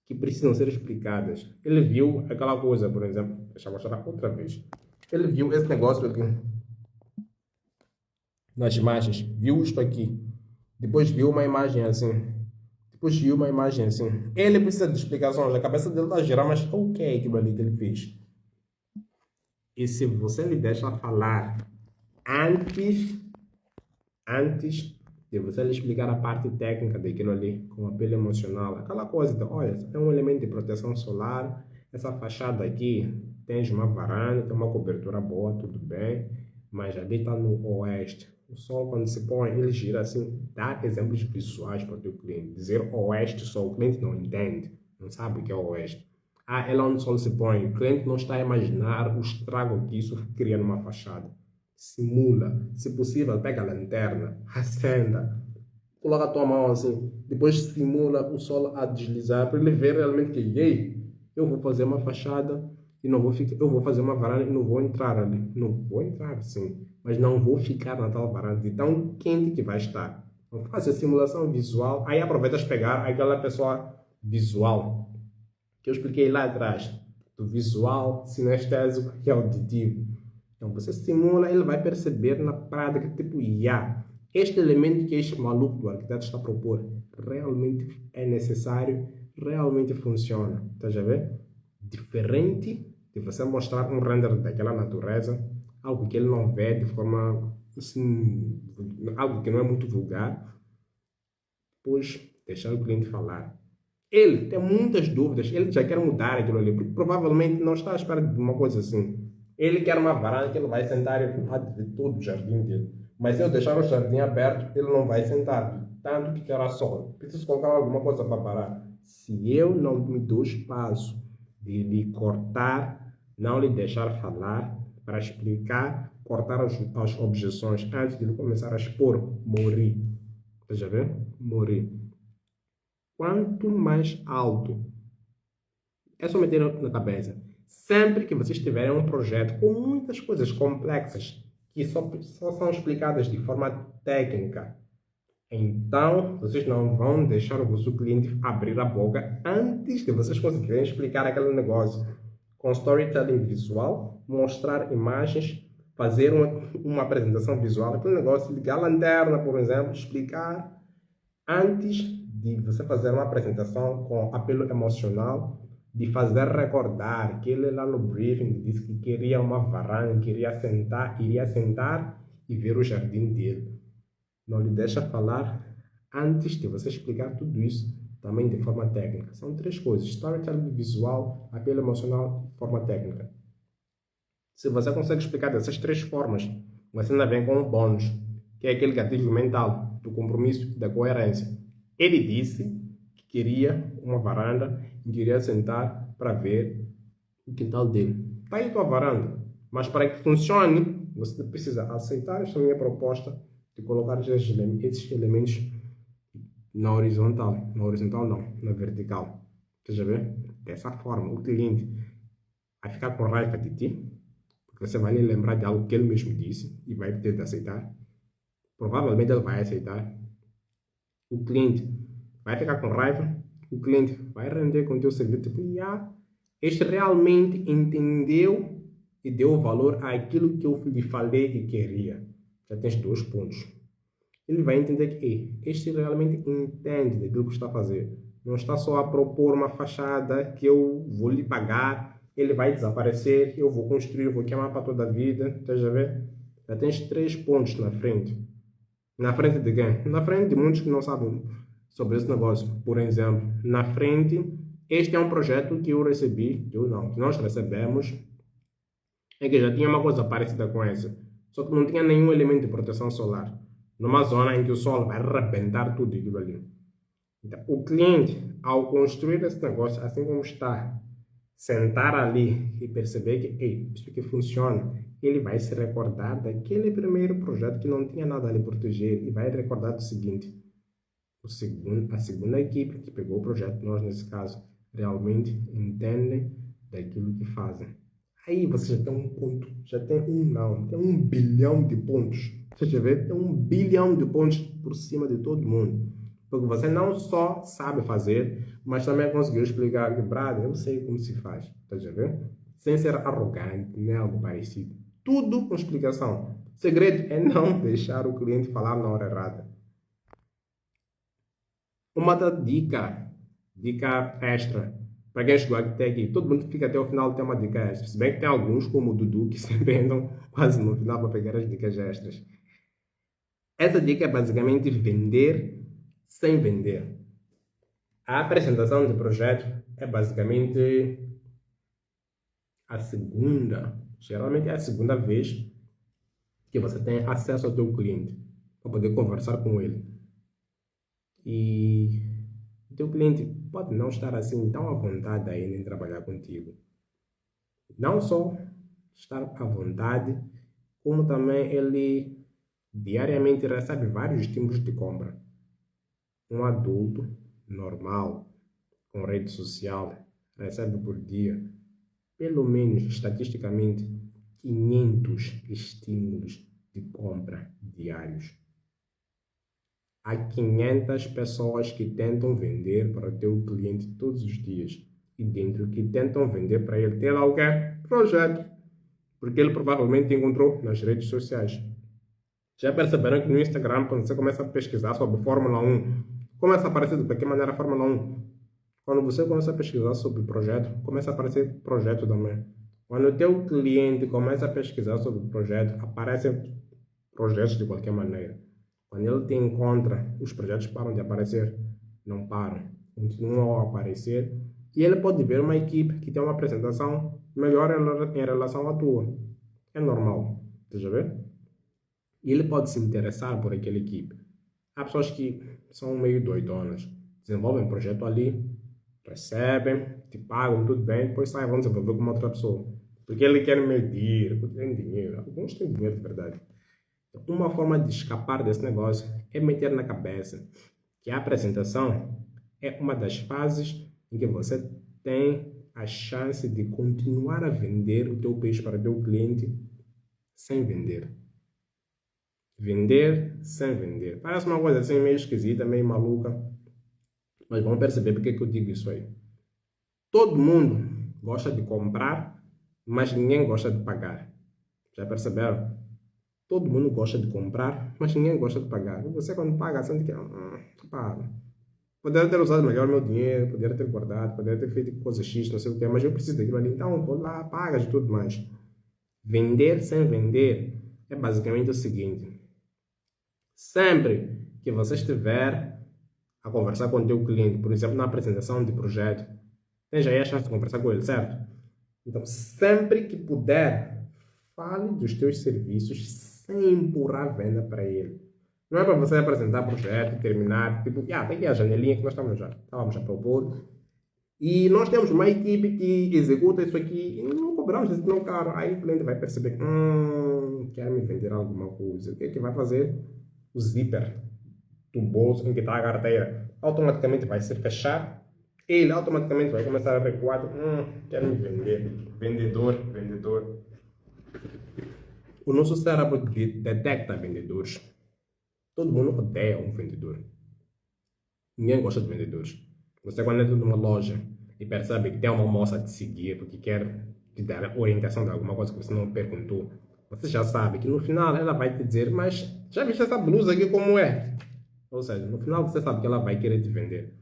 que precisam ser explicadas. Ele viu aquela coisa, por exemplo, deixa eu mostrar outra vez. Ele viu esse negócio aqui nas imagens, viu isto aqui, depois viu uma imagem assim, depois viu uma imagem assim. Ele precisa de explicações, a cabeça dele está a girar, mas o que é aquilo ali que ele fez? E se você lhe deixa falar antes de você lhe explicar a parte técnica daquilo ali, com apelo emocional, aquela coisa de, olha, é um elemento de proteção solar, essa fachada aqui tem uma varanda, tem uma cobertura boa, tudo bem, mas ali está no oeste. O sol, quando se põe, ele gira assim, dá exemplos visuais para o teu cliente. Dizer oeste só, o cliente não entende, não sabe o que é oeste. Ah, é lá onde o sol se põe. O cliente não está a imaginar o estrago que isso cria numa fachada. Simula. Se possível, pega a lanterna, acenda, coloca a tua mão assim, depois simula o sol a deslizar para ele ver realmente que, ei, eu vou fazer uma fachada e não vou ficar, eu vou fazer uma varanda e não vou entrar ali. Não vou entrar, sim, mas não vou ficar na tal varanda de tão quente que vai estar. Então, faça a simulação visual, aí aproveitas pegar aquela pessoa visual que eu expliquei lá atrás. do visual, sinestésico e auditivo. Então você simula, ele vai perceber na prática, tipo, este elemento que este maluco do arquiteto está a propor realmente é necessário, realmente funciona. Estás a ver? Diferente de você mostrar um render daquela natureza, algo que ele não vê de forma assim, algo que não é muito vulgar, depois deixar o cliente falar. Ele tem muitas dúvidas, ele já quer mudar aquilo ali, porque provavelmente não está à espera de uma coisa assim. Ele quer uma varanda que ele vai sentar e ver todo o jardim dele. Mas se eu deixar o jardim aberto, ele não vai sentar, tanto que terá sol. Preciso colocar alguma coisa para parar. Se eu não me dou espaço de lhe cortar, não lhe deixar falar, para explicar, cortar as objeções antes de ele começar a expor, morri. Estás a ver? Morri. Quanto mais alto, é só meter na cabeça. Sempre que vocês tiverem um projeto com muitas coisas complexas que só são explicadas de forma técnica, então vocês não vão deixar o vosso cliente abrir a boca antes de vocês conseguirem explicar aquele negócio. Com storytelling visual, mostrar imagens, fazer uma apresentação visual, aquele negócio, ligar a lanterna, por exemplo, explicar antes de você fazer uma apresentação com apelo emocional, de fazer recordar que ele lá no briefing disse que queria uma varanda, iria sentar e ver o jardim dele. Não lhe deixa falar antes de você explicar tudo isso também de forma técnica. São três coisas: storytelling visual, apelo emocional e forma técnica. Se você consegue explicar dessas três formas, você ainda vem com um bônus, que é aquele gatilho mental do compromisso e da coerência. Ele disse que queria uma varanda e queria sentar para ver o quintal dele. Está aí a tua varanda, mas para que funcione, você precisa aceitar esta minha proposta de colocar esses elementos na horizontal. Na horizontal não, na vertical. Você já vê? Dessa forma, o cliente vai ficar com raiva de ti, porque você vai lhe lembrar de algo que ele mesmo disse e vai ter de aceitar. Provavelmente ele vai aceitar. O cliente vai ficar com raiva, o cliente vai render com o teu serviço, tipo, este realmente entendeu e deu valor àquilo que eu lhe falei que queria. Já tens 2 pontos. Ele vai entender que este realmente entende daquilo que está a fazer. Não está só a propor uma fachada que eu vou lhe pagar, ele vai desaparecer, eu vou construir, vou queimar para toda a vida. Estás a ver? Já tens 3 pontos na frente. Na frente de quem? Na frente de muitos que não sabem sobre esse negócio. Por exemplo, na frente, este é um projeto que eu recebi, que nós recebemos, é que já tinha uma coisa parecida com essa, só que não tinha nenhum elemento de proteção solar, numa zona em que o sol vai arrebentar tudo aquilo ali. Então, o cliente, ao construir esse negócio, assim como está, sentar ali e perceber que, isso aqui funciona, ele vai se recordar daquele primeiro projeto que não tinha nada a lhe proteger e vai recordar do seguinte: a segunda equipe que pegou o projeto, nós nesse caso, realmente entendem daquilo que fazem. Aí você já tem um ponto, já tem tem 1 bilhão de pontos. Você já vê? Tem 1 bilhão de pontos por cima de todo mundo. Porque você não só sabe fazer, mas também conseguiu explicar que, brother, eu sei como se faz. Tá já vendo? Sem ser arrogante, nem algo parecido. Tudo com explicação. O segredo é não deixar o cliente falar na hora errada. Uma outra dica extra, para quem chegou até aqui, todo mundo que fica até o final tem uma dica extra. Se bem que tem alguns, como o Dudu, que sempre andam quase no final para pegar as dicas extras. Essa dica é basicamente vender sem vender. A apresentação do projeto é basicamente geralmente é a segunda vez que você tem acesso ao teu cliente para poder conversar com ele. E o teu cliente pode não estar assim tão à vontade ainda em trabalhar contigo. Não só estar à vontade, como também ele diariamente recebe vários estímulos de compra. Um adulto normal, com rede social, recebe por dia, pelo menos estatisticamente, 500 estímulos de compra diários. Há 500 pessoas que tentam vender para o teu cliente todos os dias. e dentro que tentam vender para ele. Tem lá o quê? Projeto. Porque ele provavelmente encontrou nas redes sociais. Já perceberam que no Instagram, quando você começa a pesquisar sobre Fórmula 1, começa a aparecer de qualquer maneira a Fórmula 1. Quando você começa a pesquisar sobre projeto, começa a aparecer projeto também. Quando o teu cliente começa a pesquisar sobre projeto, aparecem projetos de qualquer maneira. Quando ele te encontra, os projetos param de aparecer. Não param. Continuam a aparecer. E ele pode ver uma equipe que tem uma apresentação melhor em relação à tua. É normal. Deixa eu ver. E ele pode se interessar por aquela equipe. Há pessoas que são meio doidonas. Desenvolvem um projeto ali, recebem, te pagam, tudo bem, depois saem, vão desenvolver com uma outra pessoa. Porque ele quer medir, porque tem dinheiro. Alguns têm dinheiro de verdade. Então, uma forma de escapar desse negócio é meter na cabeça que a apresentação é uma das fases em que você tem a chance de continuar a vender o teu peixe para o teu cliente sem vender. Vender sem vender. Parece uma coisa assim meio esquisita, meio maluca. Mas vamos perceber porque que eu digo isso aí. Todo mundo gosta de comprar, mas ninguém gosta de pagar. Já perceberam? Todo mundo gosta de comprar, mas ninguém gosta de pagar. E você quando paga, sente que... pá, poderia ter usado melhor meu dinheiro, poderia ter guardado, poderia ter feito coisa X, não sei o que, mas eu preciso daquilo ali. Então, vou lá, pagas e tudo mais. Vender sem vender é basicamente o seguinte. Sempre que você estiver a conversar com o teu cliente, por exemplo, na apresentação de projeto, tem já aí a chance de conversar com ele, certo? Então, sempre que puder, fale dos teus serviços sem empurrar a venda para ele. Não é para você apresentar projeto, terminar, tipo, tem aqui a janelinha que nós estávamos a propor. E nós temos uma equipe que executa isso aqui e não cobramos isso tão caro. Aí o cliente vai perceber que quer me vender alguma coisa. O que é que vai fazer? O zíper do bolso em que está a carteira automaticamente vai se fechar. Ele automaticamente vai começar a recuar. Quer me vender. Vendedor, vendedor. O nosso cérebro detecta vendedores. Todo mundo odeia um vendedor. Ninguém gosta de vendedores. Você quando entra numa loja e percebe que tem uma moça a te seguir porque quer te dar orientação de alguma coisa que você não perguntou, você já sabe que no final ela vai te dizer, mas já viste essa blusa aqui como é? Ou seja, no final você sabe que ela vai querer te vender.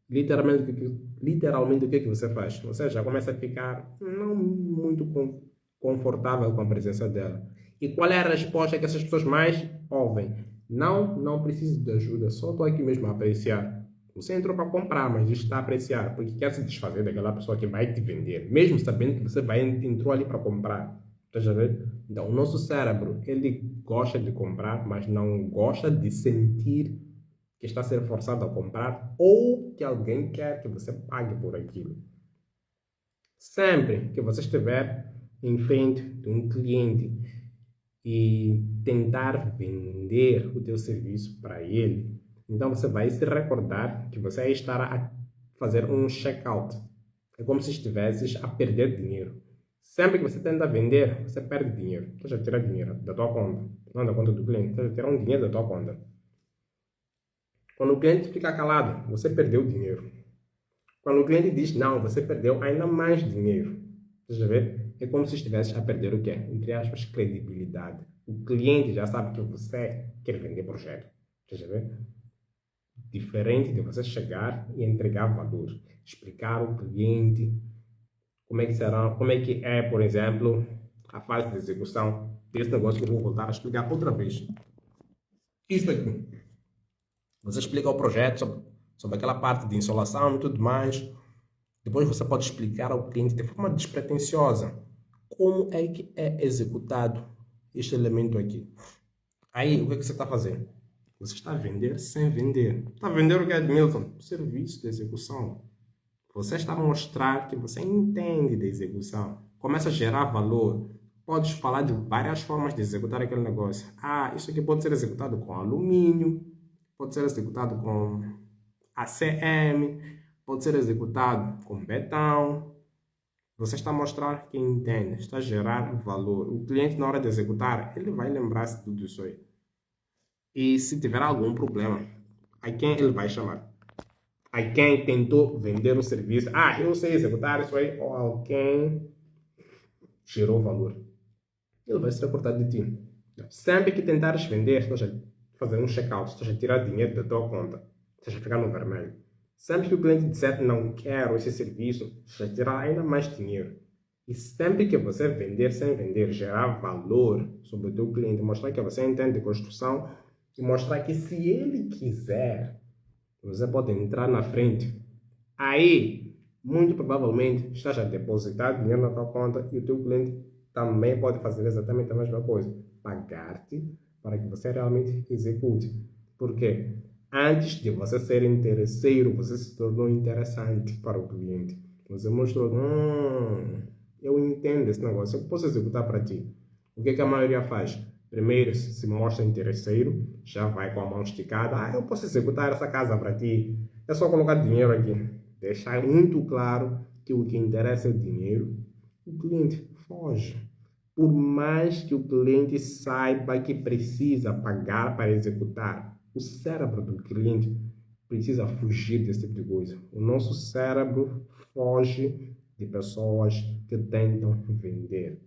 Literalmente o que, é que você faz? Você já começa a ficar não muito confortável com a presença dela. E qual é a resposta que essas pessoas mais ouvem? Não preciso de ajuda, só estou aqui mesmo a apreciar. Você entrou para comprar, mas está a apreciar, porque quer se desfazer daquela pessoa que vai te vender, mesmo sabendo que você entrou ali para comprar. Está a ver? Então, o nosso cérebro, ele gosta de comprar, mas não gosta de sentir que está a ser forçado a comprar ou que alguém quer que você pague por aquilo. Sempre que você estiver em frente de um cliente e tentar vender o teu serviço para ele, então você vai se recordar que você estará a fazer um checkout. É como se estivesses a perder dinheiro. Sempre que você tenta vender, você perde dinheiro. Você já tira dinheiro da tua conta, não da conta do cliente. Você já tira um dinheiro da tua conta. Quando o cliente fica calado, você perdeu dinheiro. Quando o cliente diz não, você perdeu ainda mais dinheiro. Você já vê? É como se estivesse a perder o quê? Entre aspas, credibilidade. O cliente já sabe que você quer vender projeto. Você já vê? Diferente de você chegar e entregar valor. Explicar ao cliente como é que será, como é que é, por exemplo, a fase de execução desse negócio que eu vou voltar a explicar outra vez. Isso aqui. Você explica o projeto sobre aquela parte de insolação e tudo mais. Depois você pode explicar ao cliente de forma despretensiosa como é que é executado este elemento aqui. Aí, o que é que você está fazendo? Você está a vender sem vender. Está a vender o que é, Edmilson? O serviço de execução. Você está a mostrar que você entende de execução. Começa a gerar valor. Podes falar de várias formas de executar aquele negócio. Isso aqui pode ser executado com alumínio, pode ser executado com ACM, pode ser executado com betão. Você está a mostrar que entende, está a gerar valor. O cliente, na hora de executar, ele vai lembrar-se de tudo isso aí. E se tiver algum problema, a quem ele vai chamar? a quem tentou vender o serviço. Ah, eu sei executar isso aí. Ou alguém gerou valor. Ele vai se reportar de ti. Sempre que tentares vender, estás a fazer um check-out, estás a tirar dinheiro da tua conta, estás a ficar no vermelho. Sempre que o cliente disser não quero esse serviço, estás a tirar ainda mais dinheiro. E sempre que você vender sem vender, gerar valor sobre o teu cliente, mostrar que você entende de construção e mostrar que se ele quiser, você pode entrar na frente. Aí, muito provavelmente, estás a depositar dinheiro na tua conta e o teu cliente também pode fazer exatamente a mesma coisa. Pagar-te para que você realmente execute. Por quê? Antes de você ser interesseiro, você se tornou interessante para o cliente. Você mostrou, eu entendo esse negócio, eu posso executar para ti. O que a maioria faz? Primeiro se mostra interesseiro, já vai com a mão esticada. Ah, eu posso executar essa casa para ti. É só colocar dinheiro aqui. Deixar muito claro que o que interessa é o dinheiro. O cliente foge. Por mais que o cliente saiba que precisa pagar para executar, o cérebro do cliente precisa fugir desse tipo de coisa. O nosso cérebro foge de pessoas que tentam vender.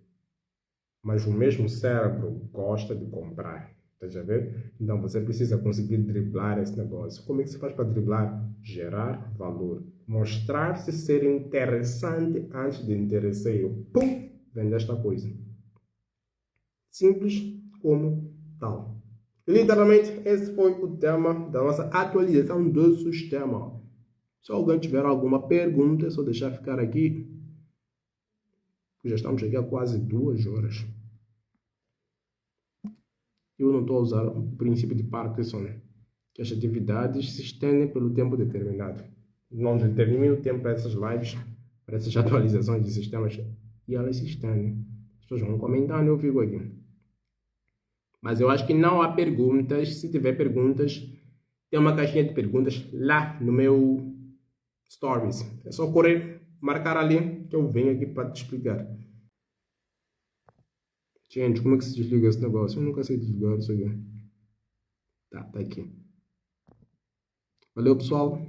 Mas o mesmo cérebro gosta de comprar. Tá a ver? Então você precisa conseguir driblar esse negócio. Como é que se faz para driblar? Gerar valor. Mostrar-se ser interessante antes de interesseiro. Pum! Vende esta coisa. Simples como tal. Literalmente, esse foi o tema da nossa atualização do sistema. Se alguém tiver alguma pergunta, é só deixar ficar aqui. Já estamos aqui há quase 2 horas. Eu não estou a usar o princípio de Parkinson, que as atividades se estendem pelo tempo determinado. Não determina o tempo para essas lives, para essas atualizações de sistemas, e elas se estendem. As pessoas vão comentando e eu fico aqui. Mas eu acho que não há perguntas. Se tiver perguntas, tem uma caixinha de perguntas lá no meu Stories. É só correr, marcar ali, que eu venho aqui para te explicar. Gente, como é que se desliga esse negócio? Eu nunca sei desligar isso aqui. Tá aqui. Valeu, pessoal.